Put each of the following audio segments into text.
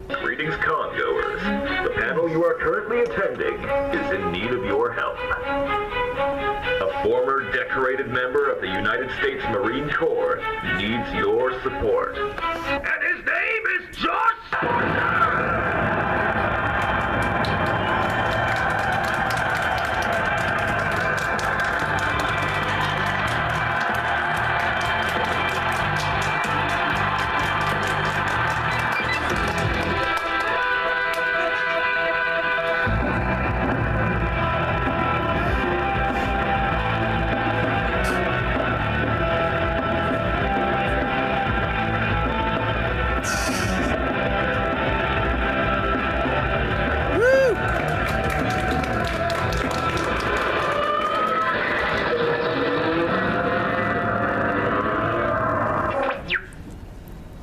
Greetings, congoers. The panel you are currently attending is in need of your help. A former decorated member of the United States Marine Corps needs your support. And his name is Joshscorcher!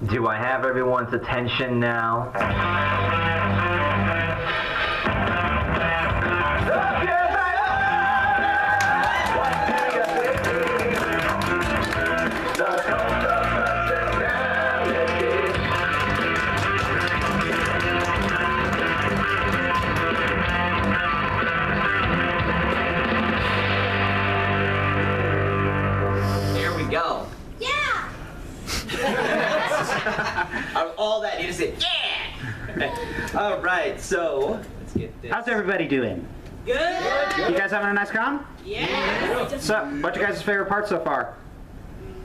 Do I have everyone's attention now? Here we go. Yeah! Out of all that, you just say, yeah! All right, so let's get this. How's everybody doing? Good. You guys having a nice con? Yeah! So, what's your guys' favorite part so far?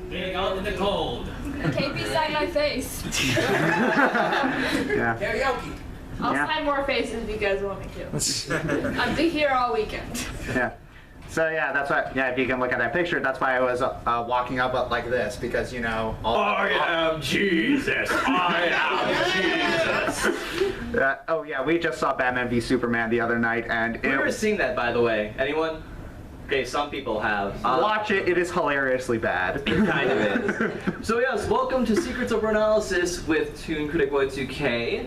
Being out in the cold. KP signed my face. Yeah. Karaoke. I'll Yeah. sign more faces if you guys want me to. I'll be here all weekend. Yeah. So yeah, that's why. Yeah, if you can look at that picture, that's why I was walking up like this because you know. I am Jesus. I am Jesus. Oh yeah, we just saw Batman v Superman the other night, and Have you ever seen that, by the way? Anyone? Okay, some people have. watch it. It is hilariously bad. It kind of is. So yes, welcome to Secrets of Bronalysis with ToonKriticY2K.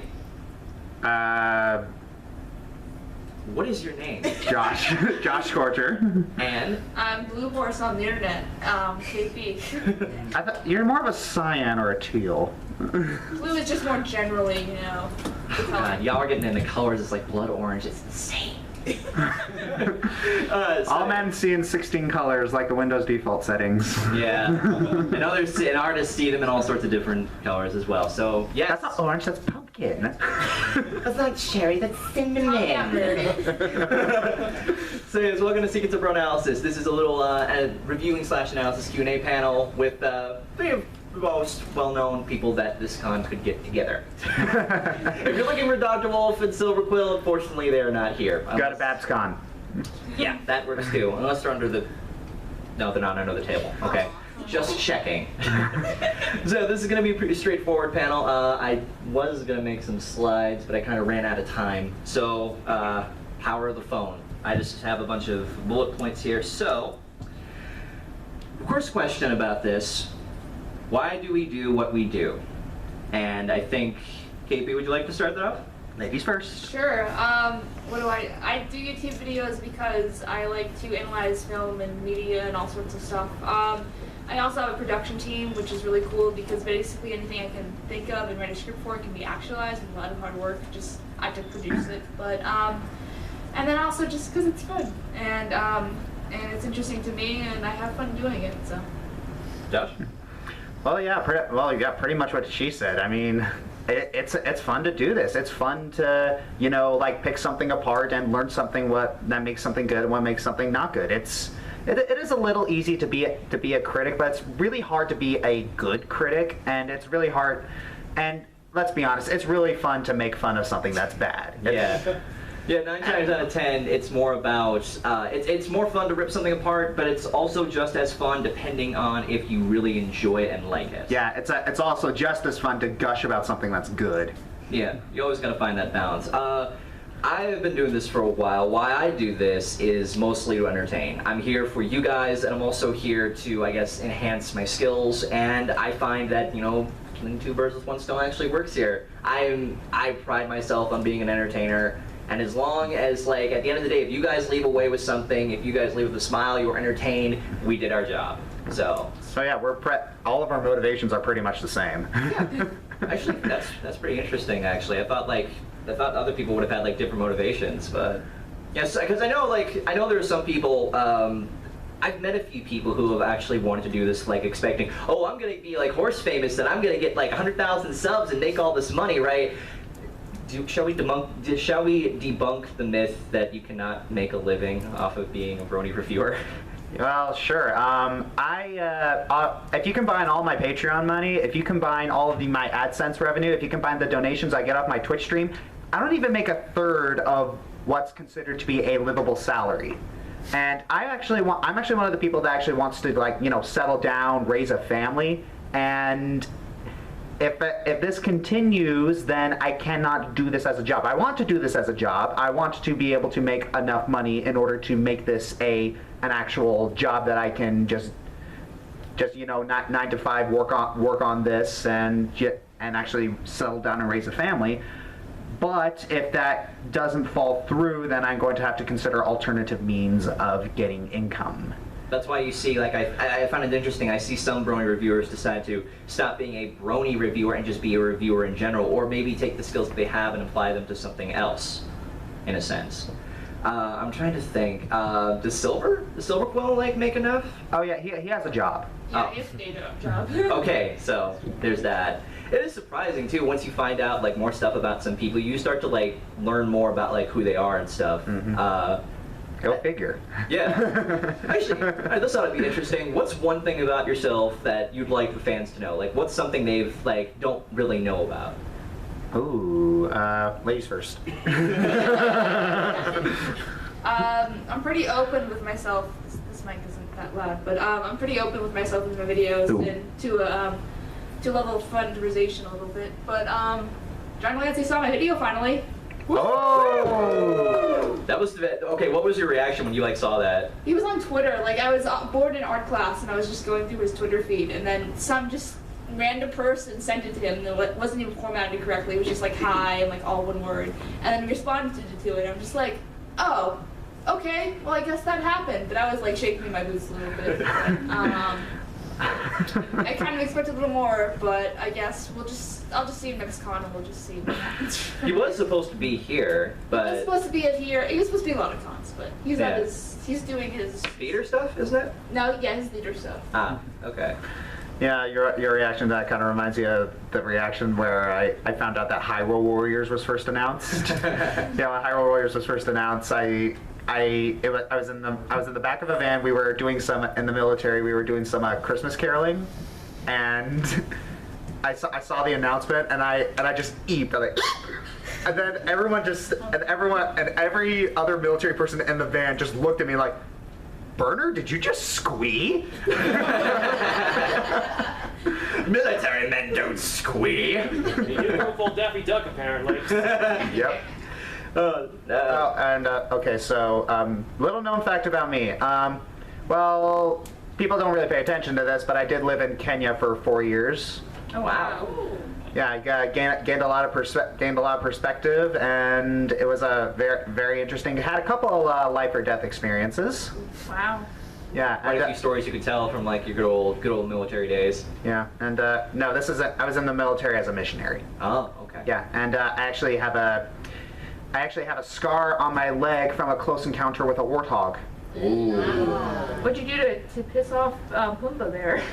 What is your name? Joshscorcher. And I'm Blue Horse on the internet. KP. I thought you're more of a cyan or a teal. Blue is just more generally, you know. the color. God, y'all are getting into colors. It's like blood orange. It's insane. All men see in 16 colors, like the Windows default settings. Yeah, and others, and artists see them in all sorts of different colors as well. So yes, That's not orange, that's pumpkin. that's not cherry. That's cinnamon. Oh, yeah, So yes, welcome to Secrets of Bronalysis. This is a little reviewing / analysis Q&A panel with three of the most well-known people that this con could get together. If you're looking for Dr. Wolf and Silver Quill, unfortunately they are not here. Got a BabsCon. Yeah, that works too, unless they're under the... No, they're not under the table. Okay, just checking. So this is going to be a pretty straightforward panel. I was going to make some slides, but I kind of ran out of time. So, power of the phone. I just have a bunch of bullet points here. So, first question about this. Why do we do what we do? And I think, KP, would you like to start that off? Ladies first. Sure. What do I do YouTube videos because I like to analyze film and media and all sorts of stuff. I also have a production team, which is really cool because basically anything I can think of and write a script for can be actualized with a lot of hard work. Just I have to produce it, but and then also just because it's fun and it's interesting to me and I have fun doing it. So. Josh? Well, yeah, pretty much what she said. I mean, it's fun to do this. It's fun to, you know, like pick something apart and learn something that makes something good and what makes something not good. It is a little easy to be a critic, but it's really hard to be a good critic, and it's really hard. And let's be honest, it's really fun to make fun of something that's bad. Yeah. Yeah, 9 times out of 10, it's more about, it's more fun to rip something apart, but it's also just as fun depending on if you really enjoy it and like it. Yeah, it's also just as fun to gush about something that's good. Yeah, you always gotta find that balance. I have been doing this for a while. Why I do this is mostly to entertain. I'm here for you guys, and I'm also here to, I guess, enhance my skills, and I find that, you know, killing 2 birds with 1 stone actually works here. I pride myself on being an entertainer. And as long as, like, at the end of the day, if you guys leave away with something, if you guys leave with a smile, you were entertained, we did our job. So yeah, all of our motivations are pretty much the same. Actually, that's pretty interesting. Actually, I thought other people would have had like different motivations, but yes, because I know there are some people. I've met a few people who have actually wanted to do this, like expecting, oh, I'm gonna be like horse famous and I'm gonna get like 100,000 subs and make all this money, right? Shall we debunk the myth that you cannot make a living off of being a Brony reviewer? Well, sure. If you combine all my Patreon money, if you combine all of my AdSense revenue, if you combine the donations I get off my Twitch stream, I don't even make a third of what's considered to be a livable salary. And I'm actually one of the people that actually wants to, like, you know, settle down, raise a family, and if this continues, then I cannot do this as a job. I want to do this as a job. I want to be able to make enough money in order to make this an actual job that I can just you know, not 9 to 5 work on this and actually settle down and raise a family. But if that doesn't fall through, then I'm going to have to consider alternative means of getting income. That's why you see, like, I find it interesting. I see some Brony reviewers decide to stop being a Brony reviewer and just be a reviewer in general, or maybe take the skills that they have and apply them to something else, in a sense. I'm trying to think. Does Silver Quill, like, make enough? Oh yeah, he has a job. Yeah, he has a day job. Okay, so there's that. It is surprising too, once you find out like more stuff about some people, you start to like learn more about like who they are and stuff. Mm-hmm. Go figure. Yeah. Actually, this ought to be interesting. What's one thing about yourself that you'd like the fans to know? Like, what's something they've like don't really know about? Ooh, ladies first. I'm pretty open with myself. This mic isn't that loud, but I'm pretty open with myself in my videos. Ooh. And to a level of fun-verization a little bit. But John Lancey saw my video finally. Oh! That was okay. What was your reaction when you like saw that? He was on Twitter. Like, I was bored in art class, and I was just going through his Twitter feed, and then some just random person sent it to him, and it wasn't even formatted correctly. It was just like hi and like all one word, and then he responded to it. I'm just like, oh, okay. Well, I guess that happened. But I was like shaking my boots a little bit. I kind of expected a little more, but I guess I'll just see him next con and we'll just see what happens. He was supposed to be here, but... He was supposed to be here. He was supposed to be a lot of cons, but he's he's doing his... Theater stuff, isn't it? No, yeah, his theater stuff. Ah, okay. Yeah, your reaction to that kind of reminds me of the reaction where I found out that Hyrule Warriors was first announced. Yeah, when Hyrule Warriors was first announced, I was in the back of a van. We were doing some in the military. We were doing some Christmas caroling, and I saw the announcement, and I just eeped. Like, and then every other military person in the van just looked at me like, Burner, did you just squee? Military men don't squee. You did a full Daffy Duck, apparently. Yep. Okay, so little known fact about me. Well, people don't really pay attention to this, but I did live in Kenya for 4 years. Oh wow. Yeah, I gained a lot of perspective, and it was a very interesting. Had a couple life or death experiences. Wow. Yeah, Quite a few stories you could tell from like your good old military days. Yeah, and no, I was in the military as a missionary. Oh, okay. Yeah, and I actually have a scar on my leg from a close encounter with a warthog. Ooh. What'd you do to piss off Pumbaa there?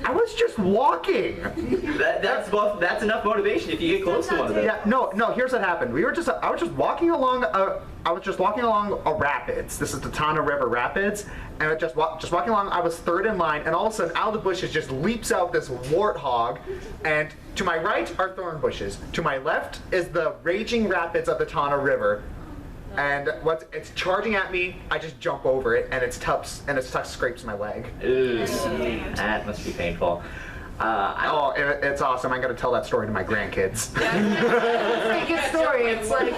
I was just walking. That's enough motivation if you get close to one of them. Yeah, no. Here's what happened. I was just walking along a rapids. This is the Tana River Rapids, and just walking along. I was third in line, and all of a sudden, out of the bushes just leaps out this warthog, and to my right are thorn bushes. To my left is the raging rapids of the Tana River. And it's charging at me, I just jump over it, and its tuck scrapes my leg. Ooh, that must be painful. It's awesome. I'm gonna tell that story to my grandkids. Yeah, it's a good story. It's like,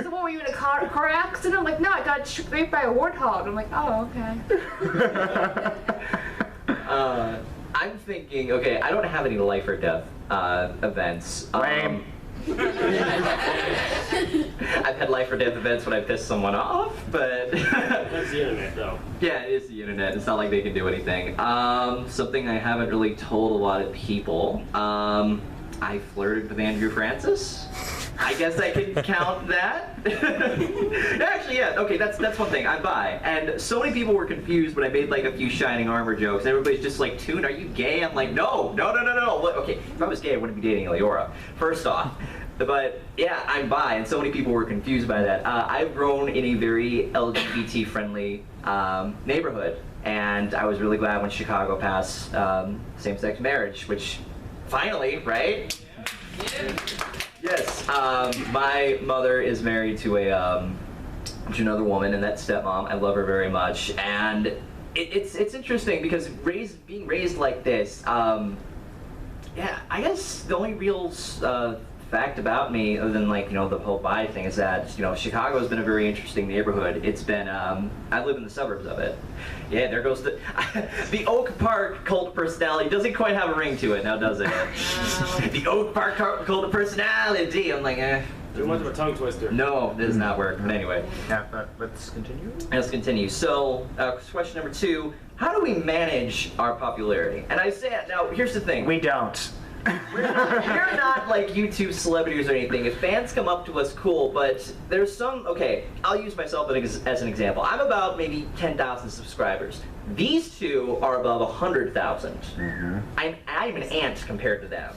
so what, were you in a car accident? I'm like, no, I got scraped by a warthog. I'm like, oh, okay. I'm thinking, okay, I don't have any life or death events. Lame. I've had life or death events when I pissed someone off, but That's the internet, though. yeah, it is the internet. It's not like they can do anything. Something I haven't really told a lot of people. I flirted with Andrew Francis. I guess I can count that. Actually, yeah. Okay, that's one thing. I'm bi, and so many people were confused when I made like a few Shining Armor jokes. And everybody's just like, "Toon, are you gay?" I'm like, no. What? Okay, if I was gay, I wouldn't be dating Leora. First off. But yeah, I'm bi, and so many people were confused by that. I've grown in a very LGBT-friendly neighborhood, and I was really glad when Chicago passed same-sex marriage, which finally, right? Yeah. Yes. My mother is married to another woman, and that's stepmom. I love her very much, and it's interesting because being raised like this. Yeah, I guess the only real fact about me, other than like, the whole bi thing, is that, Chicago has been a very interesting neighborhood. It's been, I live in the suburbs of it. Yeah, there goes the Oak Park cult of personality doesn't quite have a ring to it now, does it? The Oak Park cult of personality. I'm like, Too much of a tongue twister. no, this does not work. But anyway, Yeah, but let's continue. let's continue. So, question number 2, how do we manage our popularity? And I say, now, here's the thing. We don't. We're not like YouTube celebrities or anything. If fans come up to us, cool, but there's some, okay, I'll use myself as an example. I'm about maybe 10,000 subscribers. These two are above 100,000. I'm an ant compared to them.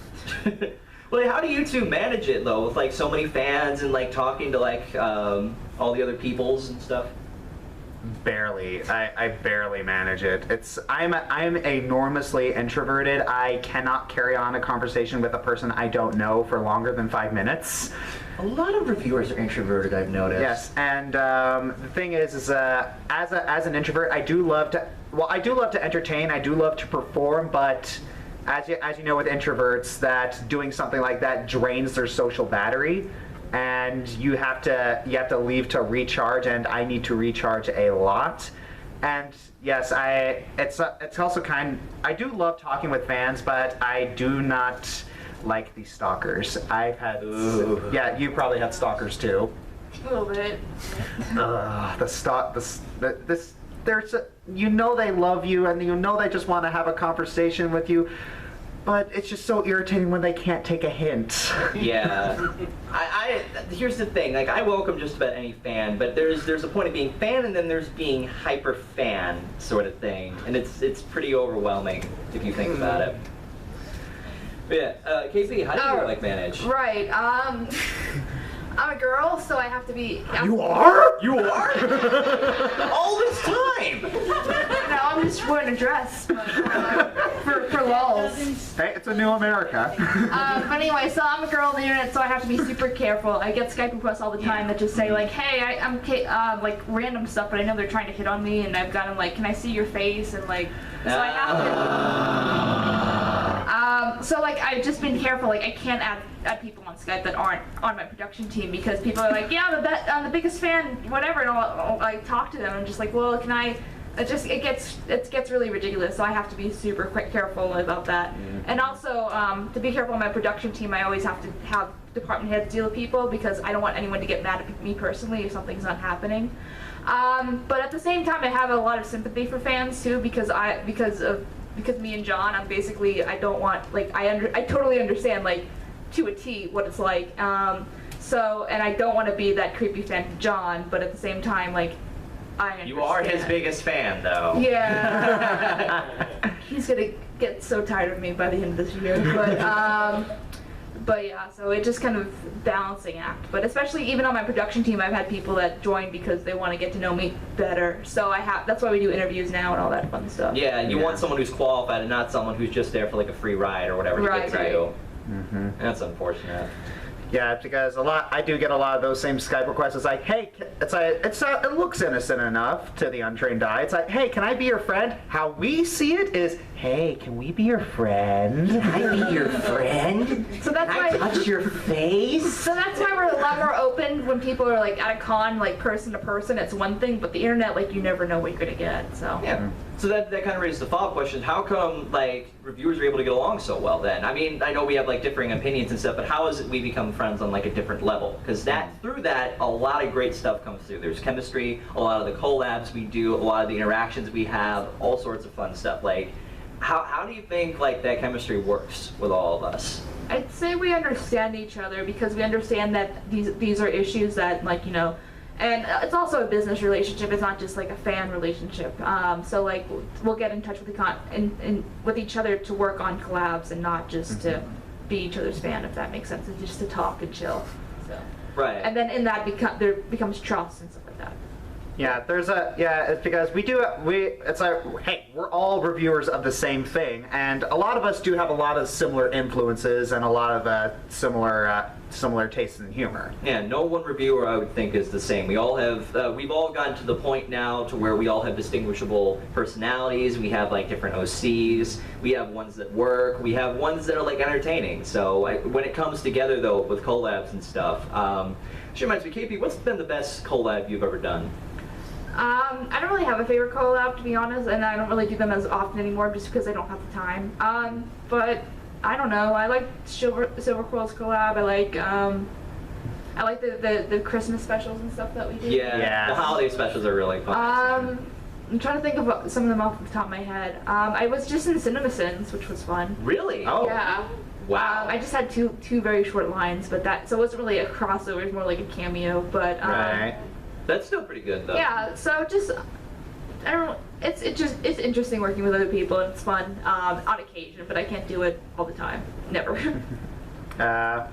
Well, how do you two manage it, though, with like so many fans and like talking to like all the other peoples and stuff? Barely. I barely manage it. I'm enormously introverted. I cannot carry on a conversation with a person I don't know for longer than 5 minutes. A lot of reviewers are introverted, I've noticed. Yes, and the thing is as an introvert, I do love to entertain. I do love to perform, but as you know, with introverts, that doing something like that drains their social battery. And you have to leave to recharge, and I need to recharge a lot. And yes, it's also I do love talking with fans, but I do not like the stalkers. I've had yeah, you probably had stalkers too. A little bit. They love you, and they just want to have a conversation with you. But it's just so irritating when they can't take a hint. Yeah. Here's the thing, like, I welcome just about any fan, but there's a point of being fan, and then there's being hyper fan sort of thing, and it's pretty overwhelming if you think about it. But yeah, KP, how do you like manage? Right. I'm a girl, so I have to be. You are? You are? All this time! No, I'm just wearing a dress, but, for lulz. Hey, it's a new America. But anyway, so I'm a girl on the internet, so I have to be super careful. I get Skype requests all the time that just say like, "Hey, I'm like random stuff," but I know they're trying to hit on me, and I've got them like, "Can I see your face?" And like, so I have to. So like, I've just been careful. Like, I can't add people on Skype that aren't on my production team because people are like, "Yeah, I'm the biggest fan, whatever," and I'll like talk to them. I'm just like, "Well, can I?" It gets really ridiculous, so I have to be super careful about that. And also, to be careful on my production team, I always have to have department heads deal with people because I don't want anyone to get mad at me personally if something's not happening. But at the same time, I have a lot of sympathy for fans too because me and John, I don't want, like, I totally understand, like, to a T what it's like. So, and I don't want to be that creepy fan to John, but at the same time, like, I understand. You are his biggest fan, though. Yeah. He's gonna get so tired of me by the end of this year, but yeah, so it's just kind of balancing act. But especially even on my production team, I've had people that join because they want to get to know me better. So that's why we do interviews now and all that fun stuff. Yeah, you want someone who's qualified and not someone who's just there for like a free ride or whatever to get to you. That's unfortunate. Yeah, because I do get a lot of those same Skype requests. It's like, hey, it looks innocent enough to the untrained eye. It's like, hey, can I be your friend? How we see it is, hey, can we be your friend? Can I be your friend? So that's why I touch your face. So that's why we're a lot more open when people are like at a con, like person to person. It's one thing, but the internet, like, you never know what you're gonna get. So yeah. So that kind of raises the follow-up question: how come like reviewers are able to get along so well? Then I mean, I know we have like differing opinions and stuff, but how is it we become friends on like a different level, because through that a lot of great stuff comes through. There's chemistry, a lot of the collabs we do, a lot of the interactions we have, all sorts of fun stuff. Like, how do you think like that chemistry works with all of us? I'd say we understand each other because we understand that these are issues that, like, you know, and it's also a business relationship. It's not just like a fan relationship. So like we'll get in touch with with each other to work on collabs and not just to be each other's fan, if that makes sense, and just to talk and chill. So. Right. And then in that there becomes trust and stuff like that. Yeah, it's because it's like, hey, we're all reviewers of the same thing, and a lot of us do have a lot of similar influences and a lot of similar tastes in humor. Yeah, no one reviewer I would think is the same. We all have, we've all gotten to the point now to where we all have distinguishable personalities. We have like different OCs. We have ones that work. We have ones that are like entertaining. So when it comes together though with collabs and stuff, which reminds me, KP, what's been the best collab you've ever done? I don't really have a favorite collab, to be honest, and I don't really do them as often anymore just because I don't have the time. But I don't know. I like Silver Quill's collab. I like the Christmas specials and stuff that we do. Yeah. The holiday specials are really fun. I'm trying to think of some of them off the top of my head. I was just in CinemaSins, which was fun. Really? Oh. Yeah. Wow. I just had two very short lines, but so it wasn't really a crossover. It was more like a cameo. But Right. That's still pretty good though. yeah. So just I don't know. It's interesting working with other people, and it's fun on occasion, but I can't do it all the time. Never. Yeah,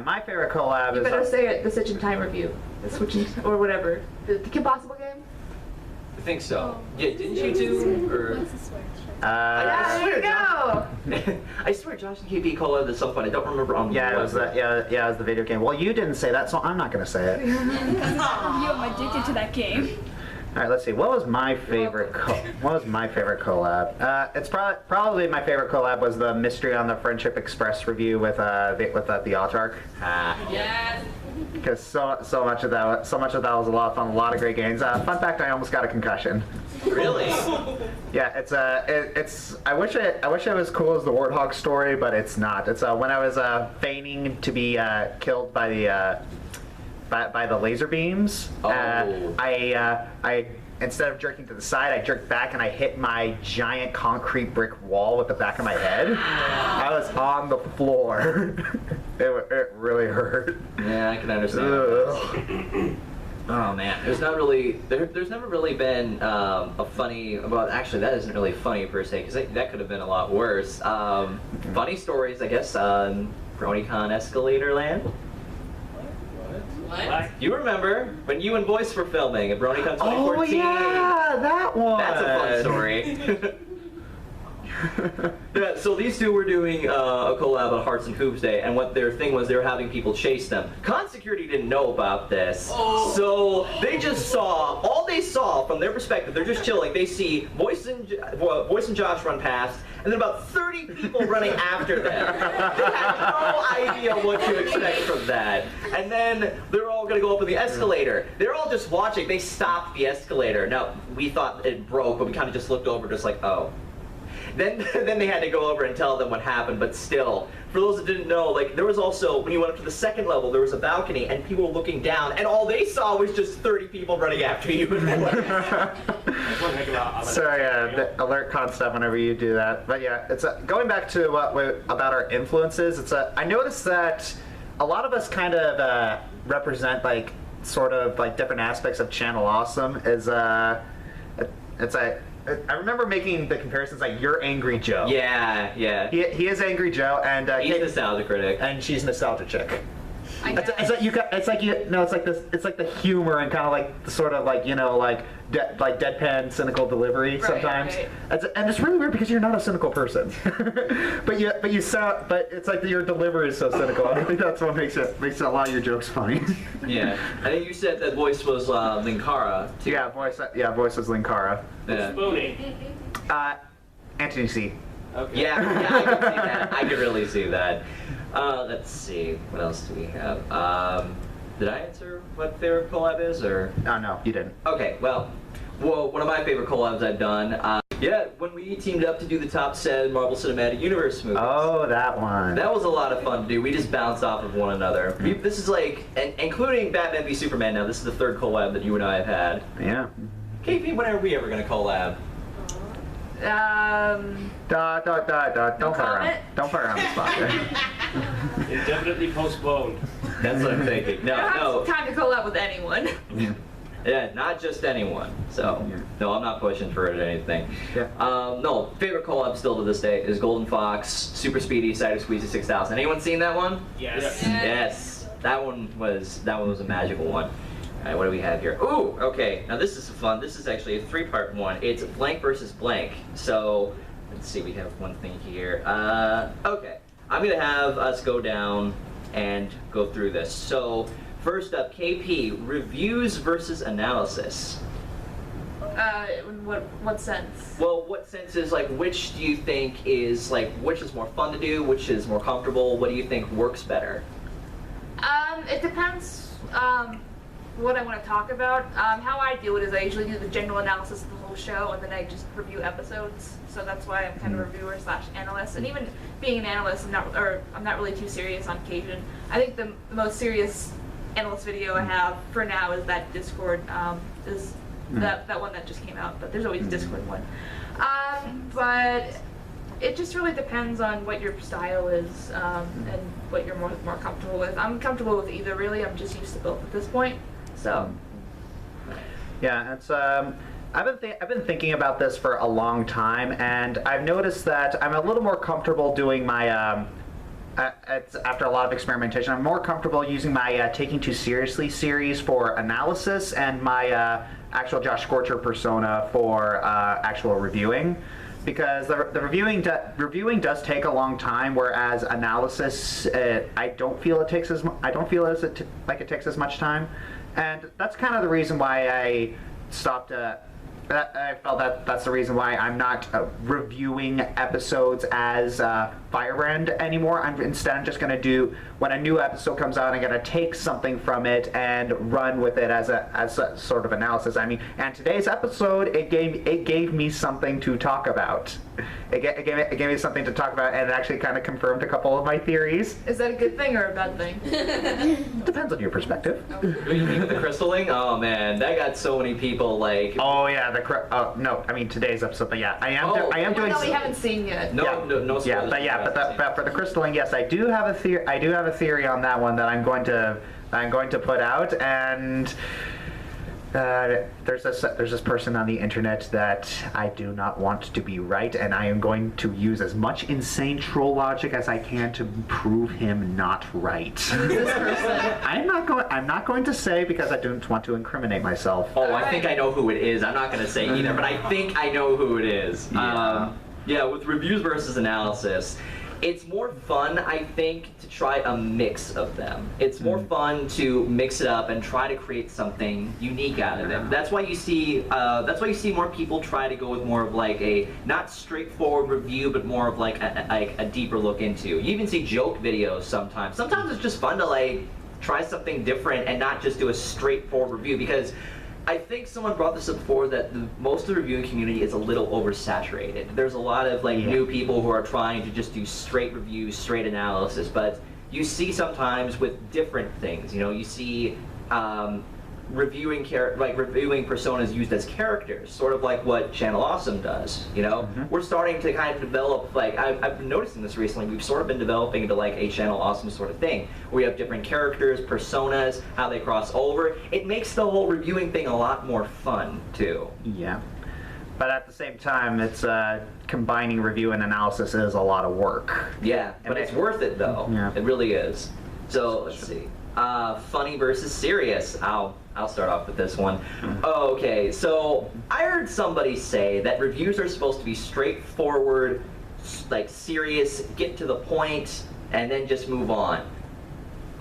my favorite collab You is. better say it. The Switch in Time review, the Switch in, or whatever. The Kim Possible game. I think so. Yeah, didn't you do? Or Yeah, there you go. I swear, Josh and KP collab at some point. I don't remember on. Yeah, it was it was the video game. Well, you didn't say that, so I'm not gonna say it. I'm addicted to that game. All right, let's see. What was my favorite? What was my favorite collab? It's probably my favorite collab was the Mystery on the Friendship Express review with the Autarch. Yes. Because so much of that was a lot of fun. A lot of great games. Fun fact: I almost got a concussion. Really? Yeah, it's. I wish it was cool as the Warthog story, but it's not. It's when I was feigning to be killed by the laser beams. Oh. I instead of jerking to the side, I jerked back and I hit my giant concrete brick wall with the back of my head. I was on the floor. It really hurt. Yeah, I can understand. Oh man, there's never really been a funny. Well, actually, that isn't really funny per se, because that could have been a lot worse. Funny stories, I guess, on Ponycon Escalator Land. What? You remember when you and Voice were filming at Bronalysis 2014? Oh yeah, that one. That's a fun story. Yeah, so these two were doing a collab on Hearts and Hoops Day, and what their thing was, they were having people chase them. Con security didn't know about this, so they just saw, all they saw from their perspective, they're just chilling, they see Voice and Josh run past, and then about 30 people running after them. They had no idea what to expect from that. And then they're all gonna go up on the escalator. They're all just watching, they stopped the escalator. Now, we thought it broke, but we kind of just looked over just like, oh. Then they had to go over and tell them what happened, but still, for those that didn't know, like, there was also, when you went up to the second level, there was a balcony, and people were looking down, and all they saw was just 30 people running after you. Sorry, the alert concept whenever you do that. But yeah, it's going back to about our influences. I noticed that a lot of us kind of represent like sort of like different aspects of Channel Awesome. I remember making the comparisons like you're Angry Joe. Yeah, yeah. He is Angry Joe, and He's Nostalgia Critic. and she's Nostalgia Chick. I It's like the humor and kind of like the sort of like like deadpan cynical delivery sometimes. Right. And it's really weird because you're not a cynical person, but it's like your delivery is so cynical. I think that's what makes a lot of your jokes funny. Yeah, I think you said that Voice was Linkara too. Yeah, voice was Linkara. Yeah. Spoonie. Anthony C. Okay. Yeah, I can see that. I can really see that. Let's see, what else do we have? Did I answer what favorite collab is, or? Oh no, you didn't. Okay, well, one of my favorite collabs I've done, Yeah, when we teamed up to do the top 10 Marvel Cinematic Universe movies. Oh, that one. That was a lot of fun to do. We just bounced off of one another. This is like, including Batman v Superman now, this is the third collab that you and I have had. Yeah. KP, when are we ever going to collab? Don't put her on the spot. Indefinitely postponed. That's what I'm thinking. I don't No, have time to collab with anyone. yeah, not just anyone. So, no, I'm not pushing for it or anything. Yeah. No, favorite collab still to this day is Golden Fox, Super Speedy, Cider Squeezy 6000. Anyone seen that one? Yes. Yes. That one was a magical one. All right, what do we have here? Ooh, okay. Now this is fun. This is actually a 3-part one. It's blank versus blank. So let's see. We have one thing here. Okay. I'm gonna have us go down and go through this. So first up, KP, reviews versus analysis. In what sense? Well, what sense is like which do you think is like which is more fun to do, which is more comfortable? What do you think works better? It depends what I want to talk about. How I do it is I usually do the general analysis of the whole show and then I just review episodes. So that's why I'm kind of a reviewer / analyst. And even being an analyst, I'm not really too serious on occasion. I think the most serious analyst video I have for now is that Discord is that one that just came out. But there's always a Discord one. But it just really depends on what your style is and what you're more comfortable with. I'm comfortable with either, really. I'm just used to both at this point. So. Yeah, it's I've been thinking about this for a long time, and I've noticed that I'm a little more comfortable doing my. After a lot of experimentation, I'm more comfortable using my Taking Too Seriously series for analysis and my actual Joshscorcher persona for actual reviewing. Because the reviewing does take a long time, whereas analysis I don't feel it takes like it takes as much time, and that's kind of the reason why I stopped. I felt that's the reason why I'm not reviewing episodes as Firebrand anymore. Instead I'm just gonna do when a new episode comes out. I'm gonna take something from it and run with it as a sort of analysis. I mean, and today's episode it gave me something to talk about. It gave me something to talk about, and it actually kind of confirmed a couple of my theories. Is that a good thing or a bad thing? Depends on your perspective. You mean the crystaling? Oh man, that got so many people like. Oh yeah, no, I mean today's episode, but yeah, I am doing. No, we haven't seen yet. No yeah, spoilers. but for the crystalling, yes, I do have a theory on that one that I'm going to put out, and there's this person on the internet that I do not want to be right, and I am going to use as much insane troll logic as I can to prove him not right. This person. I'm not going to say because I don't want to incriminate myself. Oh, I think I know who it is. I'm not going to say either, but I think I know who it is. Yeah, with reviews versus analysis, it's more fun, I think, to try a mix of them. It's more fun to mix it up and try to create something unique out of it. That's why you see more people try to go with more of like a not straightforward review, but more of like a deeper look into. You even see joke videos sometimes. Sometimes it's just fun to like try something different and not just do a straightforward review, because I think someone brought this up before that most of the reviewing community is a little oversaturated. There's a lot of like new people who are trying to just do straight reviews, straight analysis, but you see sometimes with different things. You know, you see reviewing personas used as characters, sort of like what Channel Awesome does. You know, we're starting to kind of develop, like I've been noticing this recently. We've sort of been developing into like a Channel Awesome sort of thing. We have different characters, personas, how they cross over. It makes the whole reviewing thing a lot more fun too. Yeah, but at the same time, it's combining review and analysis is a lot of work. Yeah, but it's worth it though. Yeah. It really is. So let's see. Funny versus serious. I'll start off with this one. Okay, so I heard somebody say that reviews are supposed to be straightforward, like serious, get to the point, and then just move on.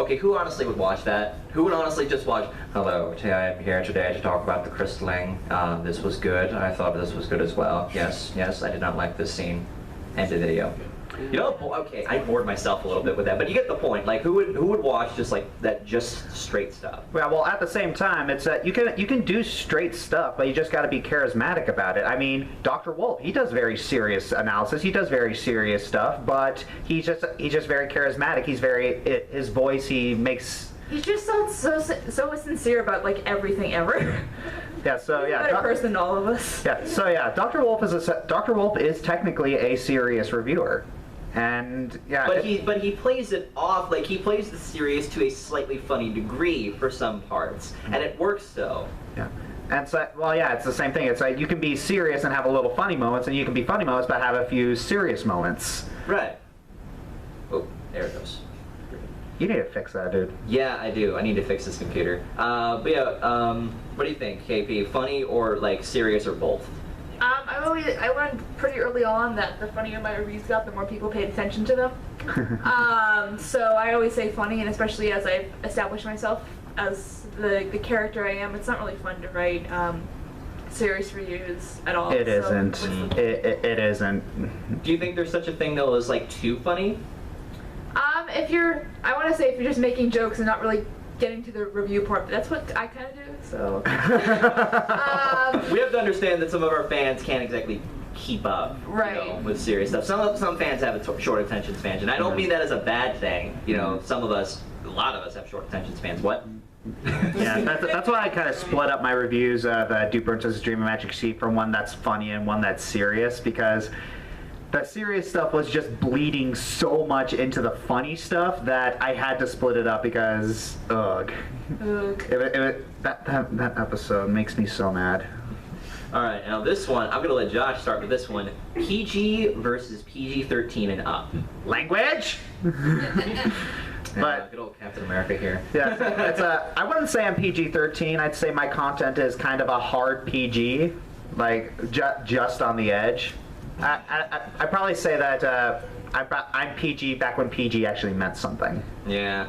Okay, who honestly would watch that? Who would honestly just watch, hello, I'm here today to talk about the crystalling. This was good. I thought this was good as well. Yes, I did not like this scene. End the video. You know, okay, I bored myself a little bit with that, but you get the point. Like, who would watch just like that, just straight stuff? Well, at the same time, it's that you can do straight stuff, but you just got to be charismatic about it. I mean, Dr. Wolf, he does very serious analysis. He does very serious stuff, but he's just very charismatic. He's his voice. He just sounds so sincere about like everything ever. Yeah. So yeah. Better person than all of us. Yeah. So yeah, Dr. Wolf is technically a serious reviewer. And yeah, but he plays it off, like he plays the serious to a slightly funny degree for some parts, and it works though. Yeah, and so it's the same thing. It's like you can be serious and have a little funny moments, and you can be funny moments but have a few serious moments. Right. Oh, there it goes. You need to fix that, dude. Yeah, I do. I need to fix this computer. But yeah, what do you think, KP? Funny or like serious or both? I learned pretty early on that the funnier my reviews got, the more people paid attention to them. So I always say funny, and especially as I've established myself as the character I am, it's not really fun to write serious reviews at all. It isn't. It isn't. Do you think there's such a thing though as like too funny? If you're just making jokes and not really getting to the review part, but that's what I kind of do. So we have to understand that some of our fans can't exactly keep up, right, with serious stuff. Some fans have a short attention span, and I don't mean that as a bad thing. You know, a lot of us have short attention spans. What? Yeah, that's why I kind of split up my reviews of Do Princess Dream of Magic Sheep from one that's funny and one that's serious, because the serious stuff was just bleeding so much into the funny stuff that I had to split it up because, ugh. That episode makes me so mad. Alright, now this one, I'm going to let Josh start with this one. PG versus PG-13 and up. Language? But good old Captain America here. Yeah, I wouldn't say I'm PG-13. I'd say my content is kind of a hard PG, like just on the edge. I'd probably say that I'm PG back when PG actually meant something. Yeah.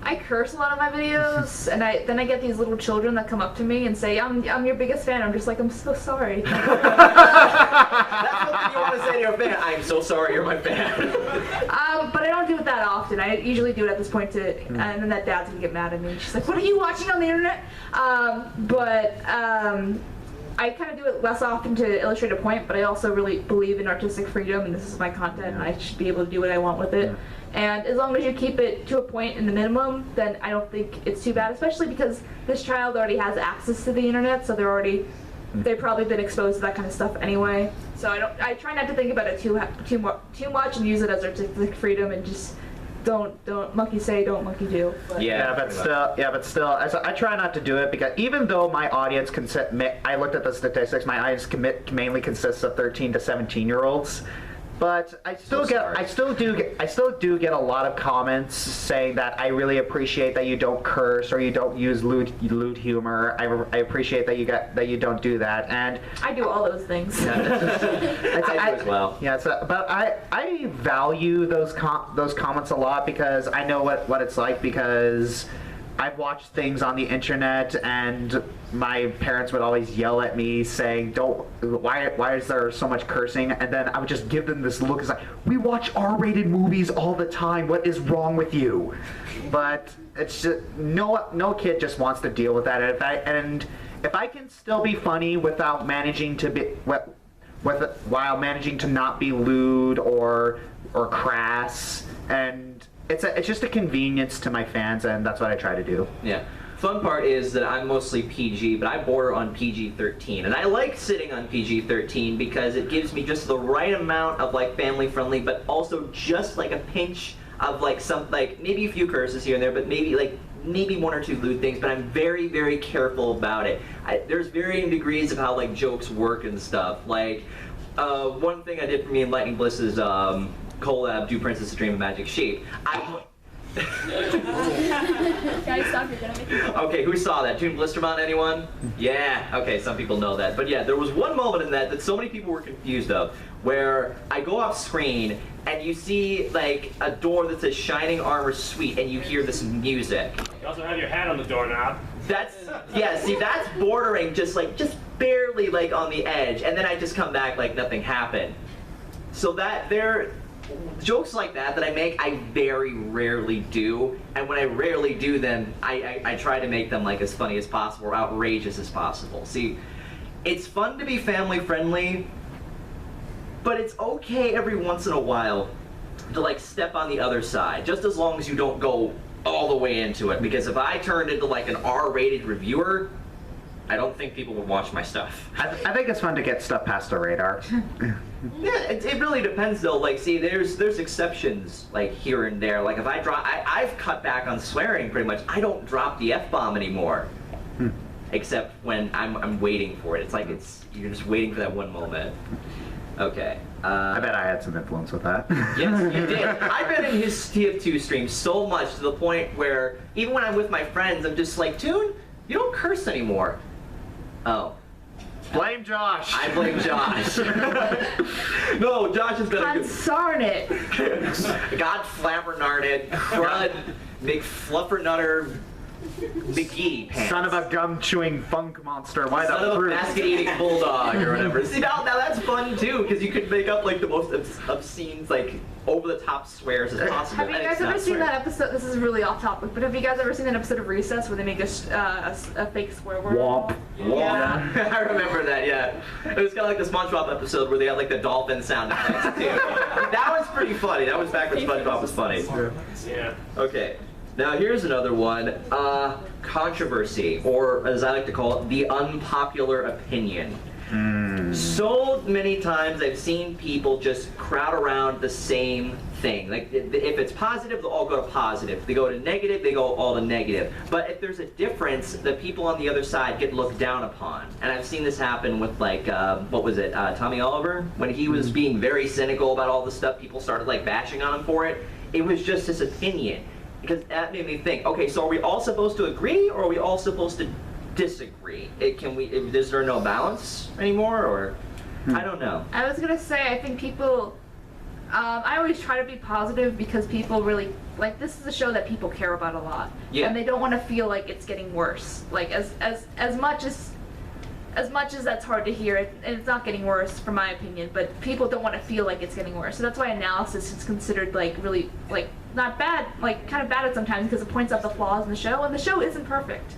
I curse a lot of my videos, and then I get these little children that come up to me and say, I'm your biggest fan. I'm just like, I'm so sorry. That's what you want to say to your fan. I'm so sorry you're my fan. But I don't do it that often. I usually do it at this point and then that dad's gonna get mad at me. She's like, what are you watching on the internet? I kind of do it less often to illustrate a point, but I also really believe in artistic freedom, and this is my content, and I should be able to do what I want with it. And as long as you keep it to a point in the minimum, then I don't think it's too bad, especially because this child already has access to the internet, so they've probably been exposed to that kind of stuff anyway. So I try not to think about it too much and use it as artistic freedom, and just don't monkey say, don't monkey do. But but still, I try not to do it, because even though my audience I looked at the statistics, my audience mainly consists of 13 to 17-year-olds. But I still do get a lot of comments saying that I really appreciate that you don't curse or you don't use lewd humor. I appreciate that you don't do that, and I do all those things. I do as well. Yeah, but I value those comments a lot, because I know what it's like, because I've watched things on the internet and my parents would always yell at me saying, why is there so much cursing? And then I would just give them this look. It's like, we watch R-rated movies all the time. What is wrong with you? But it's just, no kid just wants to deal with that. And if I can still be funny without managing to be, while managing to not be lewd or crass, and it's just a convenience to my fans, and that's what I try to do. Yeah. Fun part is that I'm mostly PG, but I border on PG-13, and I like sitting on PG-13 because it gives me just the right amount of like family friendly, but also just like a pinch of like maybe a few curses here and there, but maybe one or two lewd things. But I'm very, very careful about it. There's varying degrees of how like jokes work and stuff. Like one thing I did for me in Lightning Bliss's collab, Do Princess Dream of Magic Sheep. Guys, stop, you're gonna make me go. Okay, who saw that? Toon Blistermon, anyone? Yeah, okay, some people know that. But yeah, there was one moment in that so many people were confused of, where I go off screen and you see like a door that says Shining Armor Suite and you hear this music. You also have your hat on the doorknob. That's bordering just barely like on the edge, and then I just come back like nothing happened. So that jokes like that I make, I very rarely do, and when I rarely do them, I try to make them like as funny as possible or outrageous as possible. See, it's fun to be family friendly, but it's okay every once in a while to like step on the other side, just as long as you don't go all the way into it, because if I turned into like an R-rated reviewer, I don't think people would watch my stuff. I think it's fun to get stuff past the radar. Yeah, it really depends though. Like, see, there's exceptions like here and there. Like if I drop, I've cut back on swearing pretty much. I don't drop the F-bomb anymore, except when I'm waiting for it. It's like you're just waiting for that one moment. Okay. I bet I had some influence with that. Yes, you did. I've been in his TF2 stream so much to the point where even when I'm with my friends, I'm just like, Toon, you don't curse anymore. Oh. Blame Josh. I blame Josh. No, Josh has been a good... Consarn it. God flabbernarded, crud, McFluffernutter, McGee pants. Son of a gum-chewing funk monster. Why Son the of a fruit? basket-eating bulldog or whatever. See, now that's fun too, because you could make up like the most obscene, like over-the-top swears as possible. Have you and guys it's ever not seen swear. that episode? This is really off topic, but have you guys ever seen that episode of Recess where they make a fake swear word? Womp. Yeah, I remember that. Yeah, it was kind of like the SpongeBob episode where they had like the dolphin sound effects too. That was pretty funny. That was back when SpongeBob was funny. Yeah. Okay, now here's another one. Controversy, or as I like to call it, the unpopular opinion. So many times I've seen people just crowd around the same thing. Like if it's positive, they'll all go to positive. If they go to negative, they go all to negative. But if there's a difference, the people on the other side get looked down upon. And I've seen this happen with like, what was it, Tommy Oliver? When he was being very cynical about all the stuff, people started like bashing on him for it. It was just his opinion. Because that made me think, okay, so are we all supposed to agree, or are we all supposed to disagree? Is there no balance anymore, or I don't know. I was gonna say, I think people, I always try to be positive because people really, like, this is a show that people care about a lot. Yeah. And they don't want to feel like it's getting worse. Like, as much as that's hard to hear, and it's not getting worse, from my opinion, but people don't want to feel like it's getting worse. So that's why analysis is considered, like, really, like, not bad, like, kind of bad at sometimes because it points out the flaws in the show, and the show isn't perfect.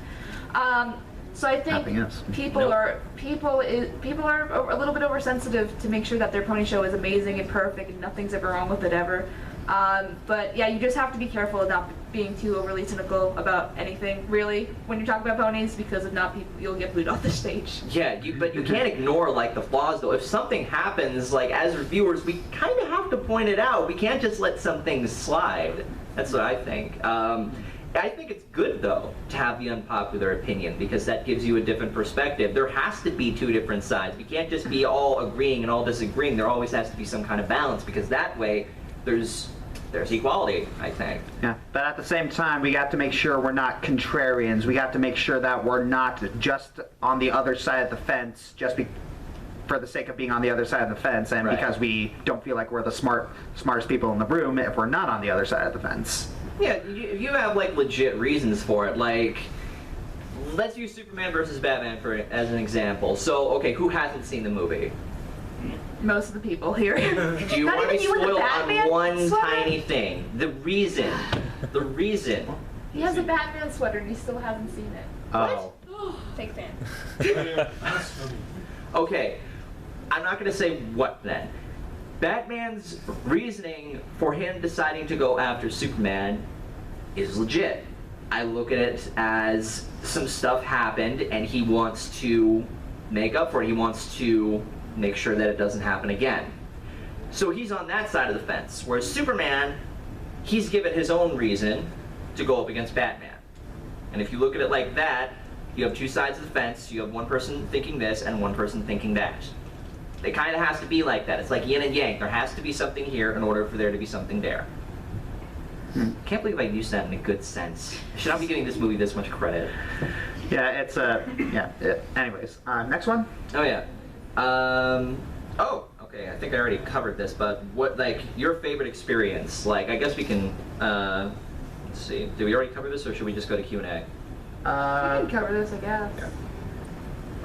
So I think people are a little bit oversensitive to make sure that their pony show is amazing and perfect and nothing's ever wrong with it ever. But yeah, you just have to be careful of not being too overly cynical about anything, really, when you're talking about ponies, because if not, you'll get booed off the stage. Yeah, but you can't ignore like the flaws though. If something happens, like as reviewers, we kind of have to point it out. We can't just let some things slide. That's what I think. I think it's good though to have the unpopular opinion because that gives you a different perspective. There has to be two different sides. We can't just be all agreeing and all disagreeing. There always has to be some kind of balance because that way there's equality, I think. Yeah, but at the same time, we got to make sure we're not contrarians. We got to make sure that we're not just on the other side of the fence just for the sake of being on the other side of the fence and Right. because we don't feel like we're the smartest people in the room if we're not on the other side of the fence. Yeah, if you have like legit reasons for it, like let's use Superman versus Batman as an example. So, okay, who hasn't seen the movie? Most of the people here. Do you Not want to be even you with the spoiled Batman on one sweater? tiny thing? The reason. He has a Batman sweater and he still hasn't seen it. Oh. Fake fan. Okay, I'm not going to say what then. Batman's reasoning for him deciding to go after Superman is legit. I look at it as some stuff happened and he wants to make up for it. He wants to make sure that it doesn't happen again. So he's on that side of the fence. Whereas Superman, he's given his own reason to go up against Batman. And if you look at it like that, you have two sides of the fence. You have one person thinking this and one person thinking that. It kind of has to be like that. It's like yin and yang. There has to be something here in order for there to be something there. Can't believe I used that in a good sense. I should not be giving this movie this much credit. Yeah, it's anyways, next one. Oh yeah. Okay. I think I already covered this, but what like your favorite experience? Like, I guess we can. Let's see. Did we already cover this, or should we just go to Q&A? We can cover this, I guess. Yeah.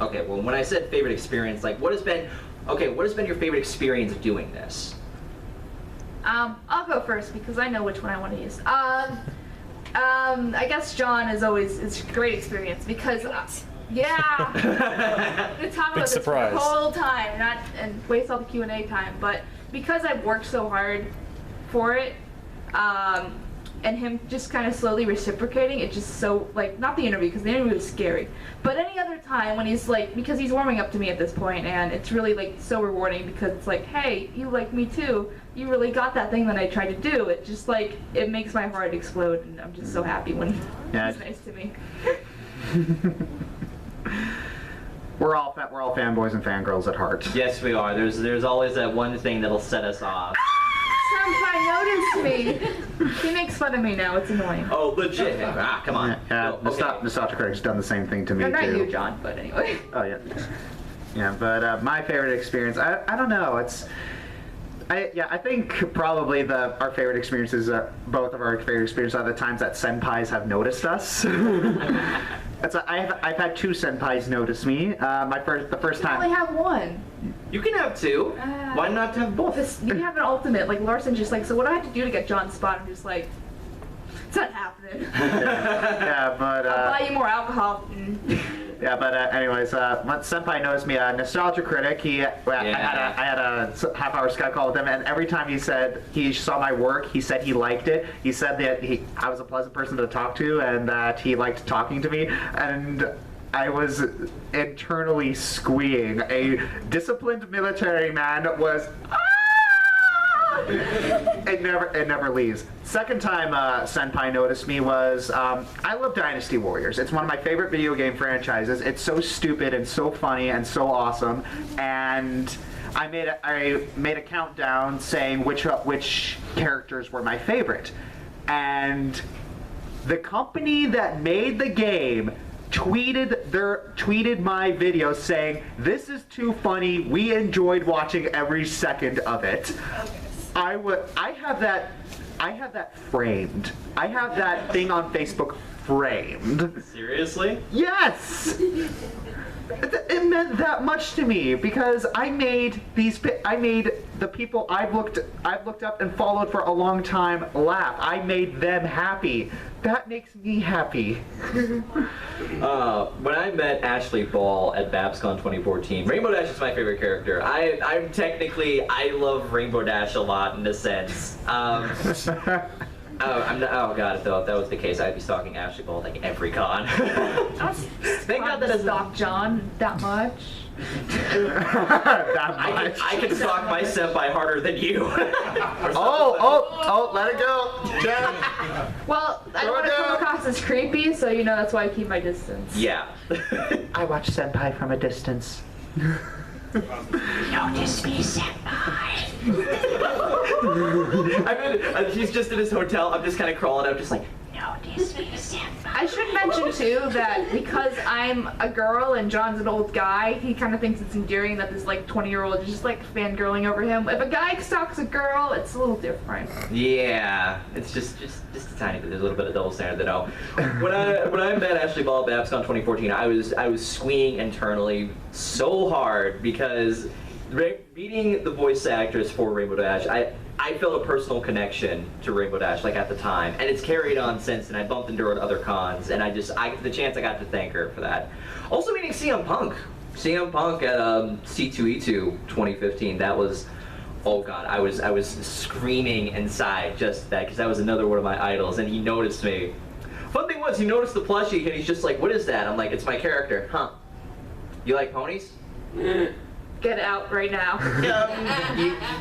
Okay. Well, when I said favorite experience, like what has been your favorite experience of doing this? I'll go first because I know which one I want to use. I guess John is always it's a great experience because yeah, we talk about this surprise. the whole time, and waste all the Q&A time. But because I've worked so hard for it, and him just kind of slowly reciprocating, it just so like not the interview because the interview was scary, but any other time when he's like because he's warming up to me at this point, and it's really like so rewarding because it's like, hey, you like me too. You really got that thing that I tried to do. It just like it makes my heart explode, and I'm just so happy when he's nice to me. We're all fanboys and fangirls at heart. Yes, we are. There's always that one thing that'll set us off. Senpai noticed me. He makes fun of me now. It's annoying. Oh, legit. Come on. Joshscorcher's done the same thing to me No, not too. you, John, but anyway. Oh yeah. Yeah, but my favorite experience, I don't know. I think probably our favorite experiences, both of our favorite experiences are the times that senpais have noticed us. I've had 2 senpais notice me. The first time. I only have one. You can have 2. Why not have both? You can have an ultimate. Like Larson's just like, so what do I have to do to get John's spot? I'm just like, it's not happening. Yeah, but I'll buy you more alcohol. yeah, but anyways, once Senpai knows me, Nostalgia Critic, I had a half-hour Skype call with him, and every time he said he saw my work, he said he liked it. He said that I was a pleasant person to talk to, and that he liked talking to me, and I was internally squeeing. A disciplined military man was. It never leaves. Second time Senpai noticed me was I love Dynasty Warriors. It's one of my favorite video game franchises. It's so stupid and so funny and so awesome. And I made a countdown saying which characters were my favorite. And the company that made the game tweeted my video saying, "This is too funny. We enjoyed watching every second of it." I have that framed. I have that thing on Facebook framed. Seriously? Yes. It meant that much to me because I made the people I've looked up and followed for a long time laugh. I made them happy. That makes me happy. When I met Ashley Ball at BabsCon 2014, Rainbow Dash is my favorite character. I love Rainbow Dash a lot in a sense. Oh god, if that was the case, I'd be stalking Ashley Ball like every con. Thank God that stalk John that much. I can stalk my senpai harder than you. oh, let it go. Jen. Well, I don't want to come across as creepy, so that's why I keep my distance. Yeah. I watch Senpai from a distance. Notice me, senpai. He's just in his hotel. I'm just kind of crawling out, just like, Notice me, senpai. I should mention too that because I'm a girl and John's an old guy, he kind of thinks it's endearing that this like 20-year-old is just like fangirling over him. If a guy stalks a girl, it's a little different. yeah, it's just a tiny bit. There's a little bit of double standard though. When I met Ashley Ball at BabsCon 2014, I was squeeing internally so hard because meeting the voice actress for Rainbow Dash, I felt a personal connection to Rainbow Dash like at the time, and it's carried on since. And I bumped into her at other cons, and the chance I got to thank her for that. Also meeting CM Punk at C2E2 2015. That was, oh god, I was screaming inside just that because that was another one of my idols, and he noticed me. Fun thing was he noticed the plushie, and he's just like, "What is that?" I'm like, "It's my character." Huh? You like ponies? Get out right now.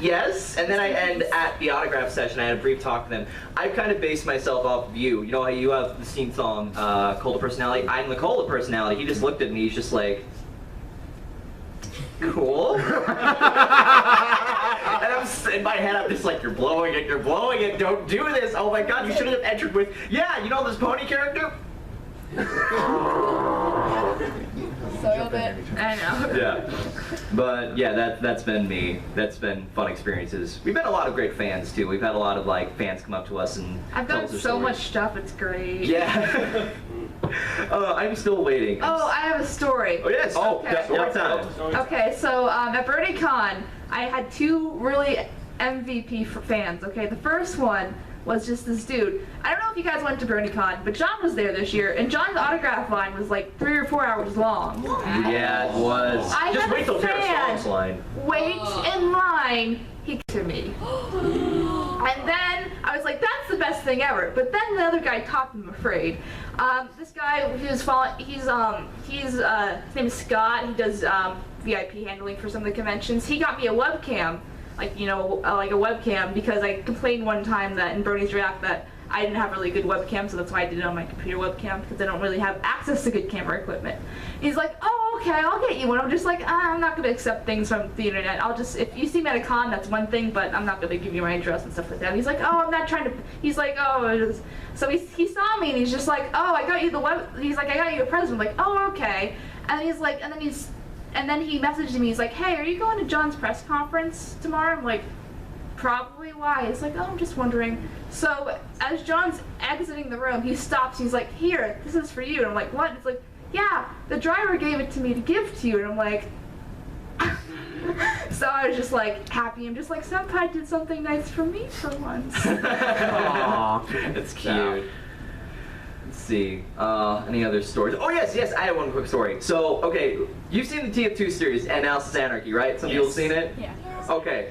Yes, and then at the autograph session, I had a brief talk to them. I've kind of based myself off of you. You know how you have the scene song, Cola Personality? I'm the Cola Personality. He just looked at me, he's just like, cool? And in my head, I'm just like, you're blowing it, don't do this. Oh my god, you should have entered with, yeah, you know this pony character? Soiled it. I know. Yeah. But yeah, that's been me. That's been fun experiences. We've had a lot of great fans too. We've had a lot of fans come up to us and I've tell done us their so stories. much stuff, it's great. Yeah. I'm still waiting. Oh, I have a story. Oh yes. Oh, Okay. story time. Okay, so at Ponycon, I had 2 really MVP for fans. Okay, the first one was just this dude. I don't know if you guys went to Ponycon, but John was there this year, and John's autograph line was like 3 or 4 hours long. Yeah, it was. I Just had wait till a Tara fan Strong's line. wait in line. He to me, and then I was like, "That's the best thing ever." But then the other guy topped him. I'm afraid. This guy, he was following. His name is Scott. He does VIP handling for some of the conventions. He got me a webcam. Like a webcam, because I complained one time that in Brody's React that I didn't have really good webcam, so that's why I did it on my computer webcam, because I don't really have access to good camera equipment. He's like, "Oh, okay, I'll get you one." I'm just like, I'm not gonna accept things from the internet. If you see me at a con, that's one thing, but I'm not gonna give you my address and stuff like that. He's like, "Oh, I'm not trying to." He's like, "Oh," so he saw me and he's just like, "Oh, I got you He's like, "I got you a present." I'm like, "Oh, okay," and he's like, and then he messaged me, he's like, "Hey, are you going to John's press conference tomorrow?" I'm like, "Probably." Why? He's like, "Oh, I'm just wondering." So as John's exiting the room, he stops, he's like, "Here, this is for you." And I'm like, "What?" And it's like, "Yeah, the driver gave it to me to give to you." And I'm like, so I was just like happy. I'm just like, Senpai did something nice for me for once. Aww, that's cute. Let's see. Any other stories? Oh yes, I have one quick story. So, okay, you've seen the TF2 series, Analysis Anarchy, right? Some people have seen it? Yeah. Okay.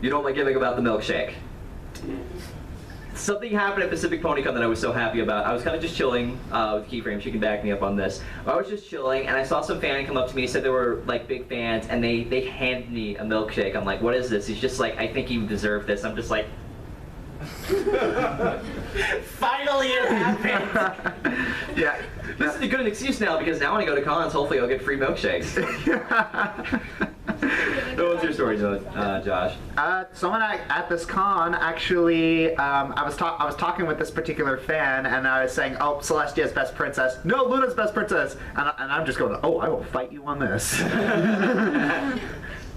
You know my gimmick about the milkshake. Something happened at Pacific Ponycon that I was so happy about. I was kind of just chilling with Keyframe. She can back me up on this. I was just chilling, and I saw some fan come up to me, said they were like big fans, and they handed me a milkshake. I'm like, "What is this?" He's just like, "I think you deserve this." I'm just like, finally it happened. Yeah. This is a good excuse now, because now when I go to cons, hopefully I'll get free milkshakes. What's your story, Josh? Someone at this con actually, I was talking with this particular fan, and I was saying, "Oh, Celestia's best princess. No, Luna's best princess." And I'm just going, "Oh, I will fight you on this."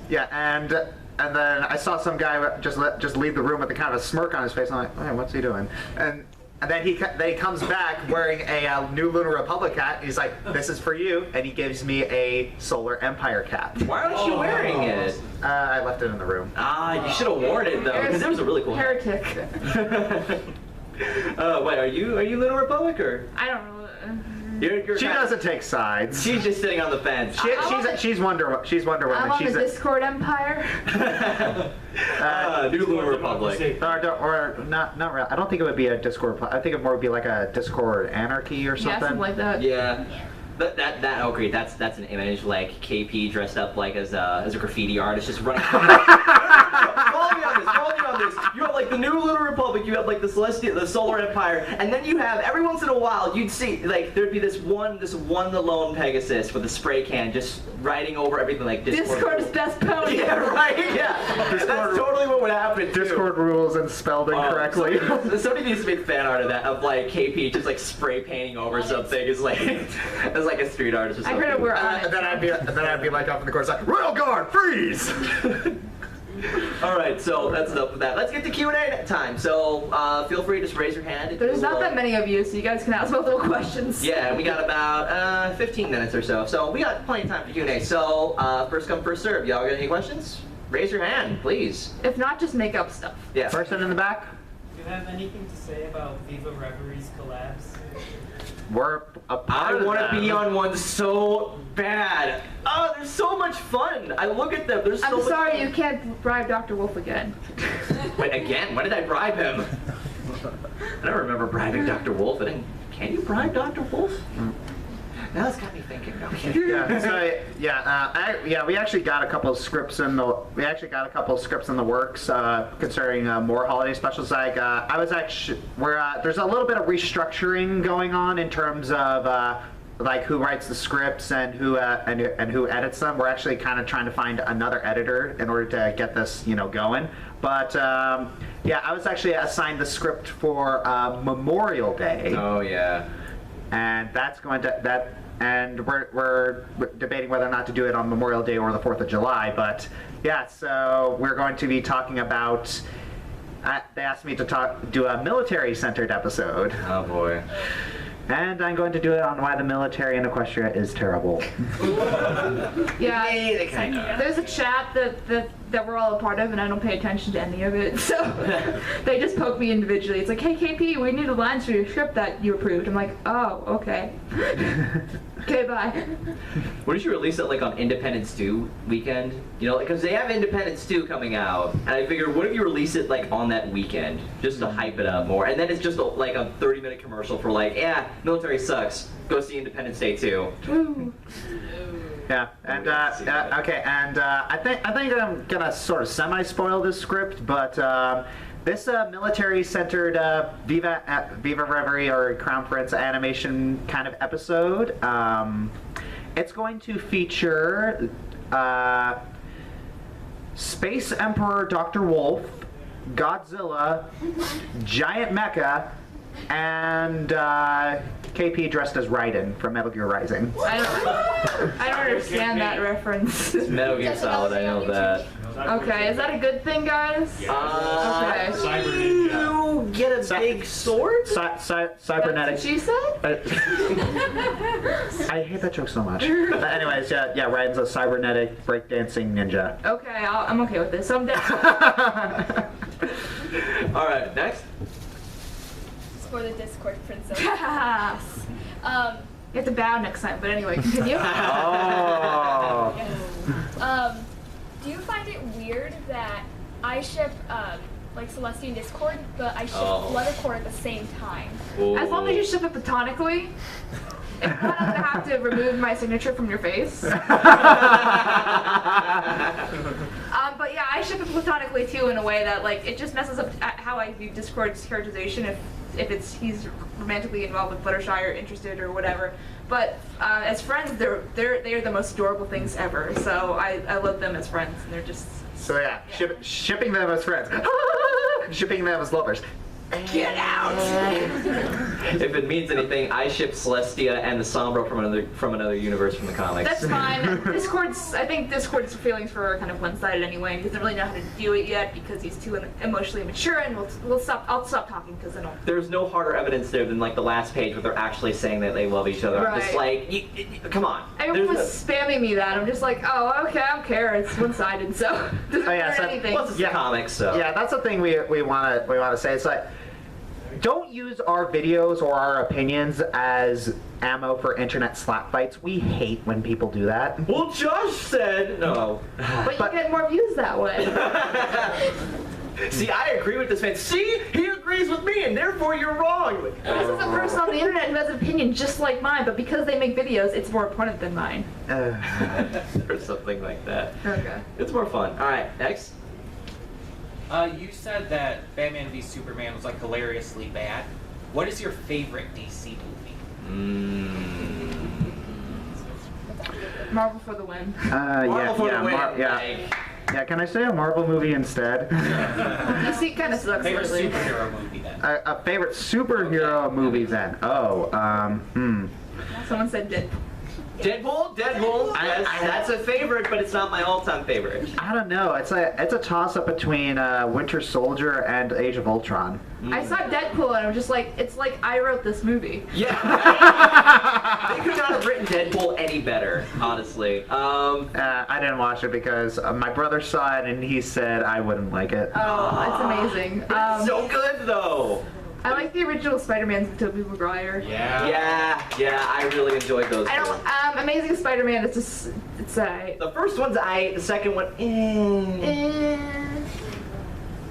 Yeah, and then I saw some guy just leave the room with a kind of a smirk on his face. I'm like, "Hey, what's he doing?" And then he comes back wearing a new Lunar Republic hat. He's like, "This is for you," and he gives me a Solar Empire cap. Why aren't you wearing it? I left it in the room. You should have worn it though, because it was a really cool hat. Heretic. Wait, are you Lunar Republic or? I don't know. You're She doesn't take sides. She's just sitting on the fence. She's Wonder Woman. I'm on the Discord Empire. New Lunar Republic. Or not really. I don't think it would be a Discord. I think it more would be like a Discord Anarchy or something. Yeah, something like that. Yeah. That I'll agree. That's an image like KP dressed up like as a graffiti artist just running. Follow me on this. You have like the new Lunar Republic. You have like the Solar Empire, and then you have every once in a while you'd see like there'd be this one lone Pegasus with a spray can just riding over everything like Discord's best pony. Yeah, right. Yeah, that's totally what would happen. Discord rules and spelled incorrectly. Somebody needs to make fan art of that, of like KP just like spray painting over something as like a street artist or something. I heard we're on it. And then I'd be like up in the corner, like, "Royal Guard, freeze!" All right, so that's enough of that. Let's get to Q&A time. So feel free to just raise your hand. There's not that many of you, so you guys can ask multiple questions. Yeah, we got about 15 minutes or so. So we got plenty of time for Q&A. So first come, first serve. Y'all got any questions? Raise your hand, please. If not, just make up stuff. Yeah. Person in the back. Do you have anything to say about Viva Reverie's collabs? We're a part I of want to them. be on one so bad. Oh, they're so much fun. I look at them. There's so I'm much sorry, fun. you can't bribe Dr. Wolf again. Wait, again? When did I bribe him? I don't remember bribing Dr. Wolf. Can you bribe Dr. Wolf? Now that's got me thinking. Okay. We actually got a couple of scripts in the works concerning more holiday specials. Like there's a little bit of restructuring going on in terms of like who writes the scripts and who edits them. We're actually kind of trying to find another editor in order to get this going. But I was actually assigned the script for Memorial Day. Oh yeah. And and we're debating whether or not to do it on Memorial Day or the 4th of July. But yeah, so we're going to be talking about. They asked me to do a military-centered episode. Oh boy. And I'm going to do it on why the military in Equestria is terrible. Yeah, there's a chat that we're all a part of, and I don't pay attention to any of it. So they just poke me individually. It's like, hey KP, we need the lines for your script that you approved. I'm like, oh, okay. Okay, bye. What did you release it like on Independence 2 weekend? You know, because they have Independence 2 coming out, and I figured, what if you release it like on that weekend, just to hype it up more, and then it's just like a 30-minute commercial for like, yeah, military sucks. Go see Independence Day 2. Ooh. Yeah, and okay, and I think I'm gonna sort of semi-spoil this script, but this military-centered Viva Reverie or Crown Prince animation kind of episode, it's going to feature Space Emperor Dr. Wolf, Godzilla, Giant Mecha, and KP dressed as Raiden from Metal Gear Rising. I don't understand that reference. It's Metal Gear Solid, I know that. Okay, is that a good thing, guys? Okay. Cyber Ninja. You get a big sword? Cybernetic. She said? I hate that joke so much. But anyways, yeah, Raiden's a cybernetic breakdancing ninja. Okay, I'm okay with this. I'm down. Alright, next. For the Discord princess. You have to bow next time, but anyway, continue. Oh. Yes. Do you find it weird that I ship like Celestia and Discord, but I ship Lettercore at the same time? As long as you ship it platonically, if not, I'm gonna have to remove my signature from your face. But yeah, I ship it platonically too in a way that like it just messes up how I view Discord's characterization if he's romantically involved with Fluttershy or interested or whatever. But as friends, they're the most adorable things ever. So I love them as friends, and they're just. So yeah, shipping them as friends, shipping them as lovers. Get out! If it means anything, I ship Celestia and the Sombra from another universe from the comics. That's fine. I think Discord's feelings for her are kind of one-sided anyway. He doesn't really know how to do it yet because he's too emotionally immature, and I'll stop talking because I don't. There's no harder evidence there than like the last page where they're actually saying that they love each other. Right. I'm just like, come on. Everyone was spamming me that. I'm just like, oh, okay, I don't care. It's one-sided, so doesn't matter anything. Plus it's the comics, so. Yeah, that's the thing we want to say. It's like, don't use our videos or our opinions as ammo for internet slap fights. We hate when people do that. Well, Josh said no. But you get more views that way. See, I agree with this man. See, he agrees with me, and therefore you're wrong. This is a person on the internet who has an opinion just like mine, but because they make videos, it's more important than mine. Or something like that. Okay. It's more fun. All right, next. You said that Batman v Superman was like hilariously bad. What is your favorite DC movie? Marvel for the win. Yeah, can I say a Marvel movie instead? DC kind of sucks Favorite lately. superhero movie then? A favorite superhero movie then? Someone said Deadpool. Deadpool? That's a favorite, but it's not my all-time favorite. I don't know. It's a toss-up between Winter Soldier and Age of Ultron. I saw Deadpool and I'm just like, it's like I wrote this movie. Yeah. They could not have written Deadpool any better, honestly. I didn't watch it because my brother saw it and he said I wouldn't like it. Oh, it's amazing. It's so good, though. I like the original Spider-Mans with Tobey Maguire. Yeah, I really enjoyed those. Amazing Spider-Man, it's just, it's the first one's the second one,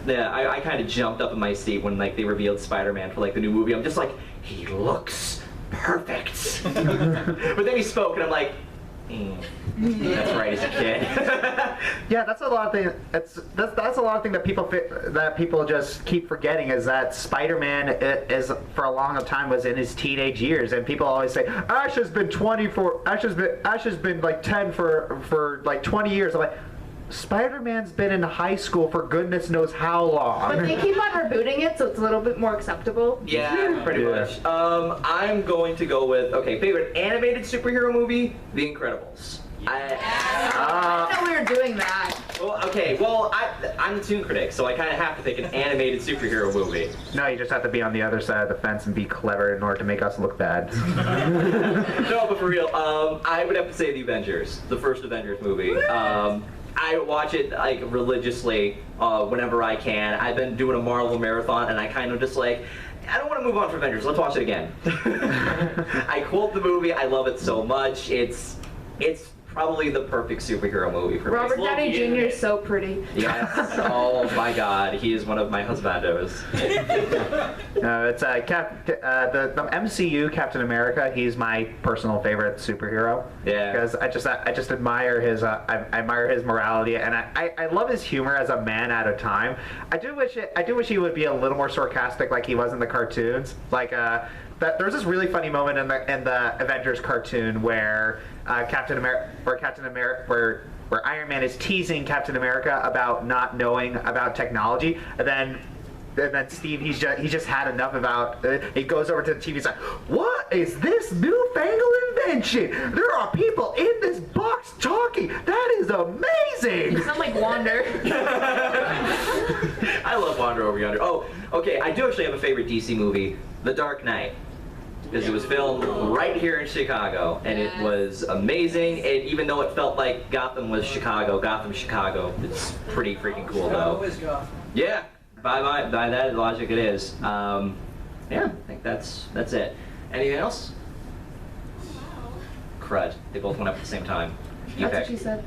Yeah, I kind of jumped up in my seat when like they revealed Spider-Man for like the new movie. I'm just like, he looks perfect. But then he spoke and I'm like, that's right, as a kid. Yeah, that's a lot of thing. That's a lot of thing that people just keep forgetting is that Spider-Man is for a long time was in his teenage years, and people always say Ash has been like 10 for like 20 years. I'm like, Spider-Man's been in high school for goodness knows how long. But they keep on rebooting it, so it's a little bit more acceptable. Yeah, pretty much. I'm going to go with, favorite animated superhero movie, The Incredibles. I know we were doing that. Well, okay. Well, I'm the Toon Critic, so I kind of have to pick an animated superhero movie. No, you just have to be on the other side of the fence and be clever in order to make us look bad. No, but for real, I would have to say the Avengers, the first Avengers movie. I watch it like religiously whenever I can. I've been doing a Marvel marathon, and I kind of just like, I don't want to move on from Avengers. Let's watch it again. I quote the movie. I love it so much. It's probably the perfect superhero movie for me. Robert Downey Jr. is so pretty. Yes. Oh my God, he is one of my husbandos. No, it's the MCU Captain America. He's my personal favorite superhero. Yeah. Because I just admire his I admire his morality, and I love his humor as a man at a time. I do wish he would be a little more sarcastic like he was in the cartoons. Like there's this really funny moment in the Avengers cartoon where where Iron Man is teasing Captain America about not knowing about technology, and then Steve, he's just had enough about. He goes over to the TV. He's like, "What is this newfangled invention? There are people in this box talking. That is amazing." You sound like Wander. I love Wander Over Yonder. Oh, okay. I do actually have a favorite DC movie, The Dark Knight. Because it was filmed right here in Chicago, and it was amazing. And even though it felt like Gotham, Chicago, it's pretty freaking cool though. Yeah, by that logic, it is. Yeah, I think that's it. Anything else? Crud. They both went up at the same time. You That's pick. what she said.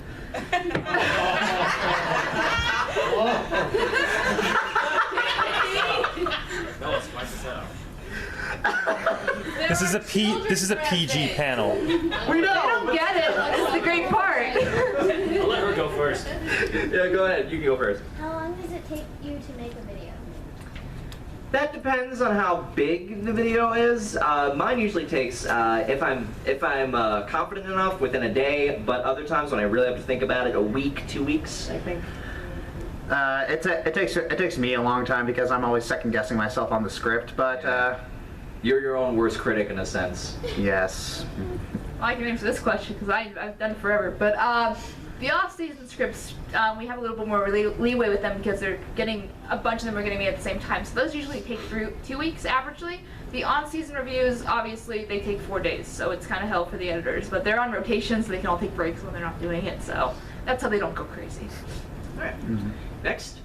No, it's myself. This is a PG panel. We don't get it. This is the great part. I'll let her go first. Yeah, go ahead. You can go first. How long does it take you to make a video? That depends on how big the video is. Mine usually takes, if I'm confident enough, within a day. But other times when I really have to think about it, a week, 2 weeks, I think. It takes me a long time because I'm always second guessing myself on the script, but You're your own worst critic in a sense. yes. Well, I can answer this question because I've done it forever. But the off-season scripts, we have a little bit more leeway with them because they're getting a bunch of them are getting made at the same time. So those usually take through 2 weeks averagely. The on-season reviews, obviously, they take 4 days, so it's kind of hell for the editors. But they're on rotation, so they can all take breaks when they're not doing it. So that's how they don't go crazy. All right. Next.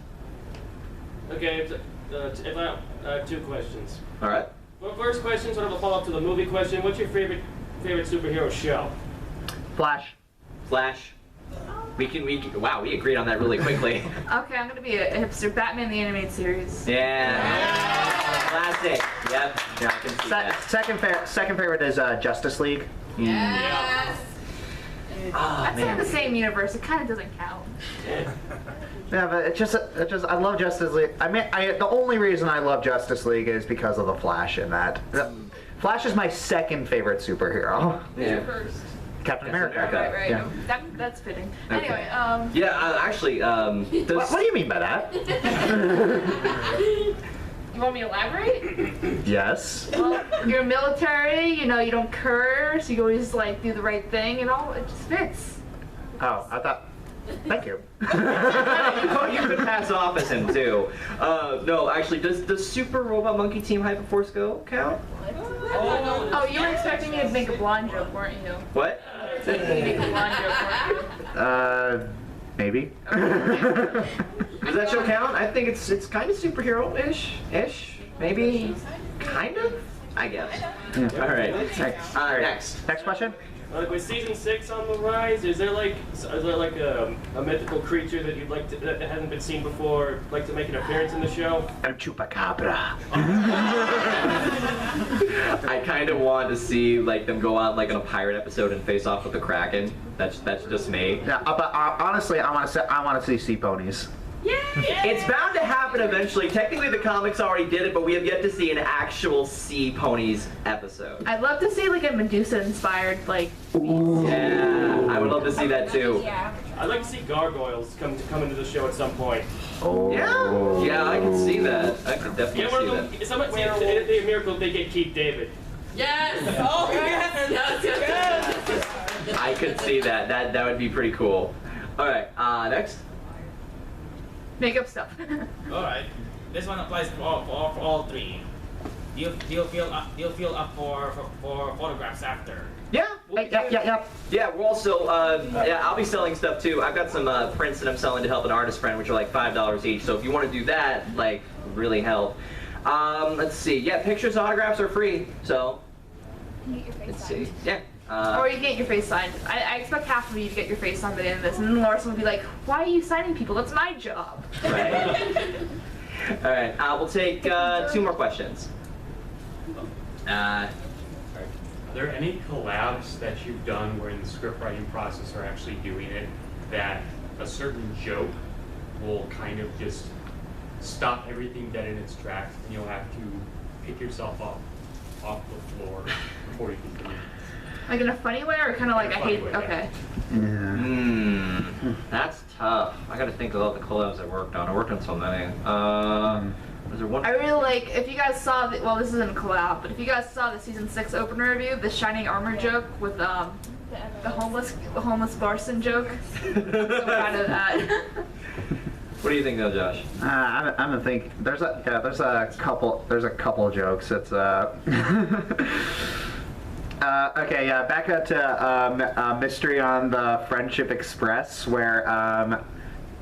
Okay, if I 2 questions. All right. Well, first question, sort of a follow-up to the movie question. What's your favorite superhero show? Flash. Flash. We agreed on that really quickly. Okay, I'm gonna be a hipster. Batman the Animated Series. Yeah. Classic. Yep. Yeah, I can see that. Second favorite is Justice League. Yes. That's man. in the same universe. It kind of doesn't count. Yeah, but it's just I love Justice League. I mean, the only reason I love Justice League is because of the Flash in that. Flash is my second favorite superhero. Yeah. First. Captain America. Right. Yeah. That's fitting. Okay. Anyway, Yeah, actually, What do you mean by that? You want me to elaborate? Yes. Well, you're military, you don't curse, you always like do the right thing, it just fits. Oh, I thought. Thank you. Oh, you could pass off as him too. No, actually, does Super Robot Monkey Team Hyperforce Go count? Oh, you were expecting me to make a blonde joke, weren't you? What? Expecting me to make a blonde joke, weren't you? Maybe. Does that show count? I think it's kind of superhero-ish, maybe, kind of, I guess. All right. Next question. With season 6 on the rise, is there like a mythical creature that you'd like to that hasn't been seen before, like to make an appearance in the show? I'm Chupacabra. I kind of want to see them go out on a pirate episode and face off with the Kraken. That's just me. Yeah, but honestly, I want to see sea ponies. Yay! It's bound to happen eventually. Technically, the comics already did it, but we have yet to see an actual Sea Ponies episode. I'd love to see a Medusa-inspired Yeah, I would love to see that too. Yeah. I'd like to see gargoyles come into the show at some point. Oh. Yeah, I can see that. I can definitely see that. Someone say the miracle they get Keith David. Yes! Oh, yes! I I could see that. That would be pretty cool. All right, next. Makeup stuff. All right, this one applies for all three. Do you feel up for photographs after? Yeah. Yeah. Yeah, we're also, yeah, I'll be selling stuff too. I've got some prints that I'm selling to help an artist friend, which are like $5 each. So if you want to do that, like, really help. Let's see. Yeah, pictures, autographs are free. So, You get your face let's signed. see. Yeah. Or you get your face signed. I expect half of you to get your face signed by the end of this, and then Larson will be like, "Why are you signing people? That's my job." Right. All right. We'll take 2 more questions. Are there any collabs that you've done where in the script writing process are actually doing it that a certain joke will kind of just stop everything dead in its tracks and you'll have to pick yourself up off the floor before you continue? Like in a funny way, or kind of like I hate. Okay. That's tough. I got to think of all the collabs I worked on. I worked on so many. Was there one? I really like, if you guys saw, well, this isn't a collab, but if you guys saw the season 6 opener review, the shining armor joke with the homeless Barson joke. I'm so proud of that. What do you think, though, Josh? I'm gonna think. There's a couple jokes. It's okay, yeah. Back up to Mystery on the Friendship Express, where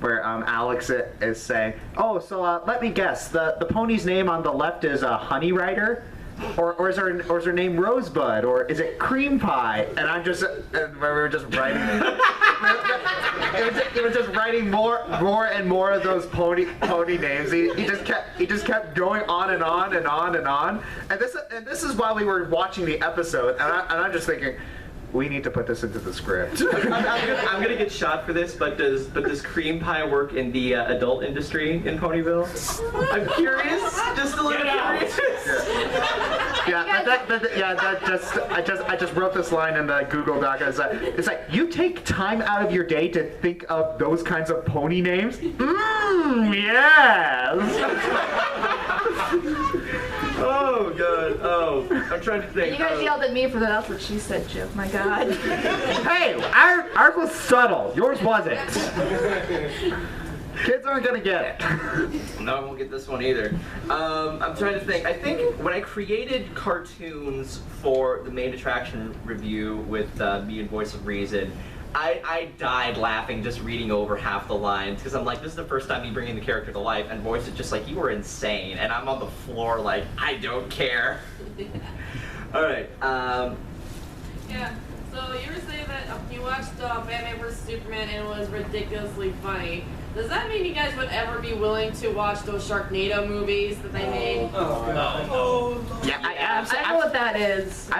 Alex is saying, "Oh, so let me guess. The pony's name on the left is Honey Rider, or is her name Rosebud, or is it Cream Pie?" And I'm just, and we were just writing. It was just writing more and more of those pony names. He just kept going on and on and on and on. And this is while we were watching the episode, and I'm just thinking, we need to put this into the script. I'm gonna get shot for this, but does Cream Pie work in the adult industry in Ponyville? I'm curious, just a little curious. I just wrote this line in the Google Doc. It's like, you take time out of your day to think of those kinds of pony names? Yes. Oh god. Oh, I'm trying to think. You guys yelled at me for the "that's what she said" joke. My god. Hey, ours was subtle. Yours wasn't. Kids aren't gonna get it. No, I won't get this one either. I'm trying to think. I think when I created cartoons for the main attraction review with me and Voice of Reason, I died laughing just reading over half the lines because I'm like, this is the first time you bringing the character to life, and Voice is just like, you were insane, and I'm on the floor like, I don't care. All right. Yeah. So you were saying that you watched Batman vs Superman and it was ridiculously funny. Does that mean you guys would ever be willing to watch those Sharknado movies that they made? Yeah, I know what that is.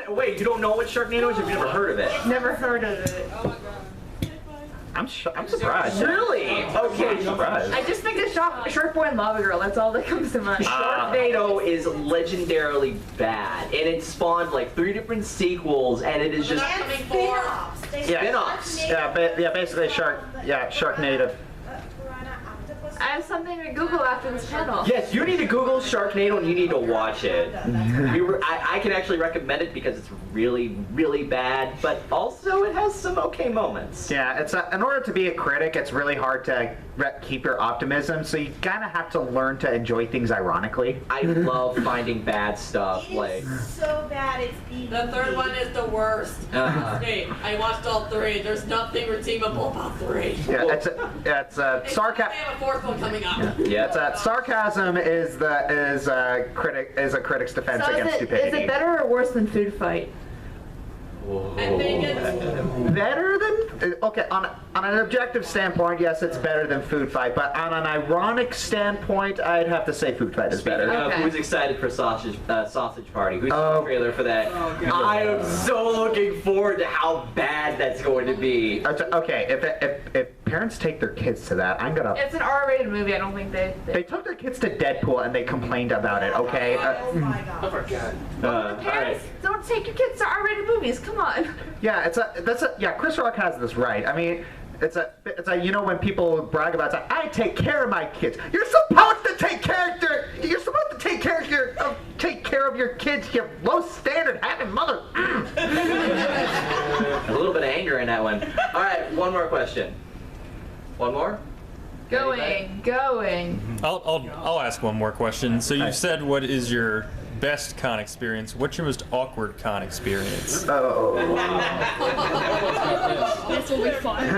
Wait, you don't know what Sharknado is? You've never heard of it? Never heard of it. Oh my god. I'm surprised. Really? Okay, surprised. I just think of Shark Boy and Lava Girl. That's all that comes to mind. Sharknado is legendarily bad, and it spawned like 3 different sequels, and it is just spin-offs. Spin-offs. Yeah, basically Sharknado. I have something to Google after this panel. Yes, you need to Google Sharknado and you need to watch it. I can actually recommend it because it's really, really bad, but also it has some okay moments. Yeah, it's in order to be a critic, it's really hard to keep your optimism, so you kind of have to learn to enjoy things ironically. I love finding bad stuff. So bad it's evil. The third one is the worst. Hey, I watched all 3. There's nothing redeemable about 3. Yeah, it's sarcasm. They have a 4th one coming up. Yeah, sarcasm is a critic's defense against stupidity. Is it better or worse than Food Fight? I think it's better than on an objective standpoint, yes, it's better than Food Fight. But on an ironic standpoint, I'd have to say Food Fight is better. Who's excited for Sausage Party? Who's the trailer for that? I am so looking forward to how bad that's going to be. Okay, if parents take their kids to that, I'm gonna. It's an R-rated movie. I don't think they took their kids to Deadpool and they complained about it. Okay. oh my god. Parents, don't take your kids to R-rated movies. Come on. Yeah, Chris Rock has this right. I mean, it's a when people brag about it, I take care of my kids. You're supposed to take care of your kids, you low standard having mother. A little bit of anger sharing that one. All right, one more question. One more? Going. I'll ask one more question. So you said what is your best con experience? What's your most awkward con experience? Oh. This will be fun.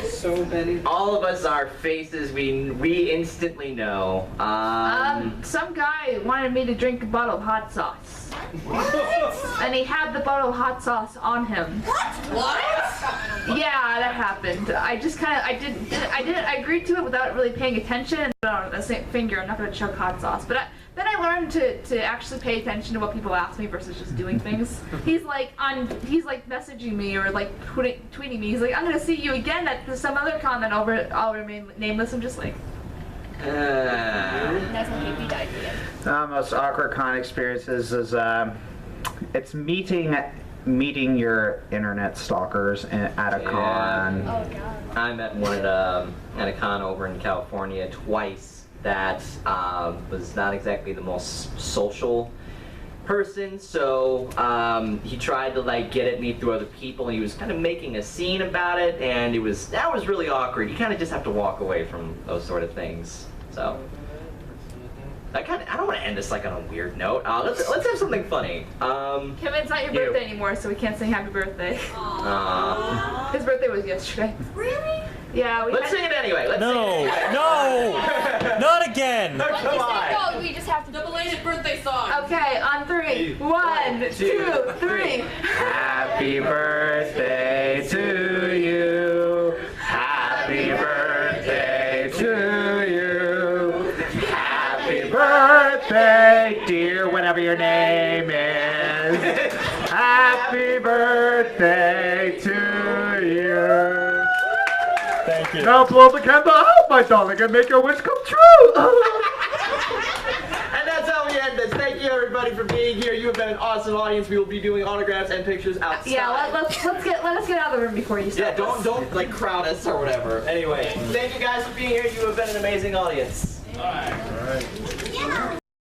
So many. All of us are faces we instantly know. Some guy wanted me to drink a bottle of hot sauce. And he had the bottle of hot sauce on him. What? Yeah, that happened. I just kind of, I agreed to it without really paying attention. On the same finger, I'm not going to chug hot sauce. But then I learned to actually pay attention to what people ask me versus just doing things. He's like messaging me or like tweeting me. He's like, I'm going to see you again at some other con that I'll remain nameless. I'm just like. That's what he died again. Most awkward con experiences is it's meeting your internet stalkers at a con. Oh god. I met one at a con over in California twice that was not exactly the most social person, so he tried to like get at me through other people, and he was kind of making a scene about it, and that was really awkward. You kind of just have to walk away from those sort of things. So I don't want to end this like on a weird note. Let's have something funny. Kevin, it's not your birthday anymore, so we can't sing happy birthday. His birthday was yesterday. Really? Yeah. Let's sing it anyway. No, not again. No, come on. No, we just have to. The belated birthday song. Okay, on 3. 1, 2, 3. Happy birthday to you. Happy birthday to you. Happy birthday, dear, whatever your name is. Happy birthday to you. Thank you. Now blow the candle out, my darling, and make your wish come true. And that's how we end this. Thank you everybody for being here. You have been an awesome audience. We will be doing autographs and pictures outside. Yeah, let us get out of the room before you start. Yeah, don't like crowd us or whatever. Anyway, thank you guys for being here. You have been an amazing audience. All right.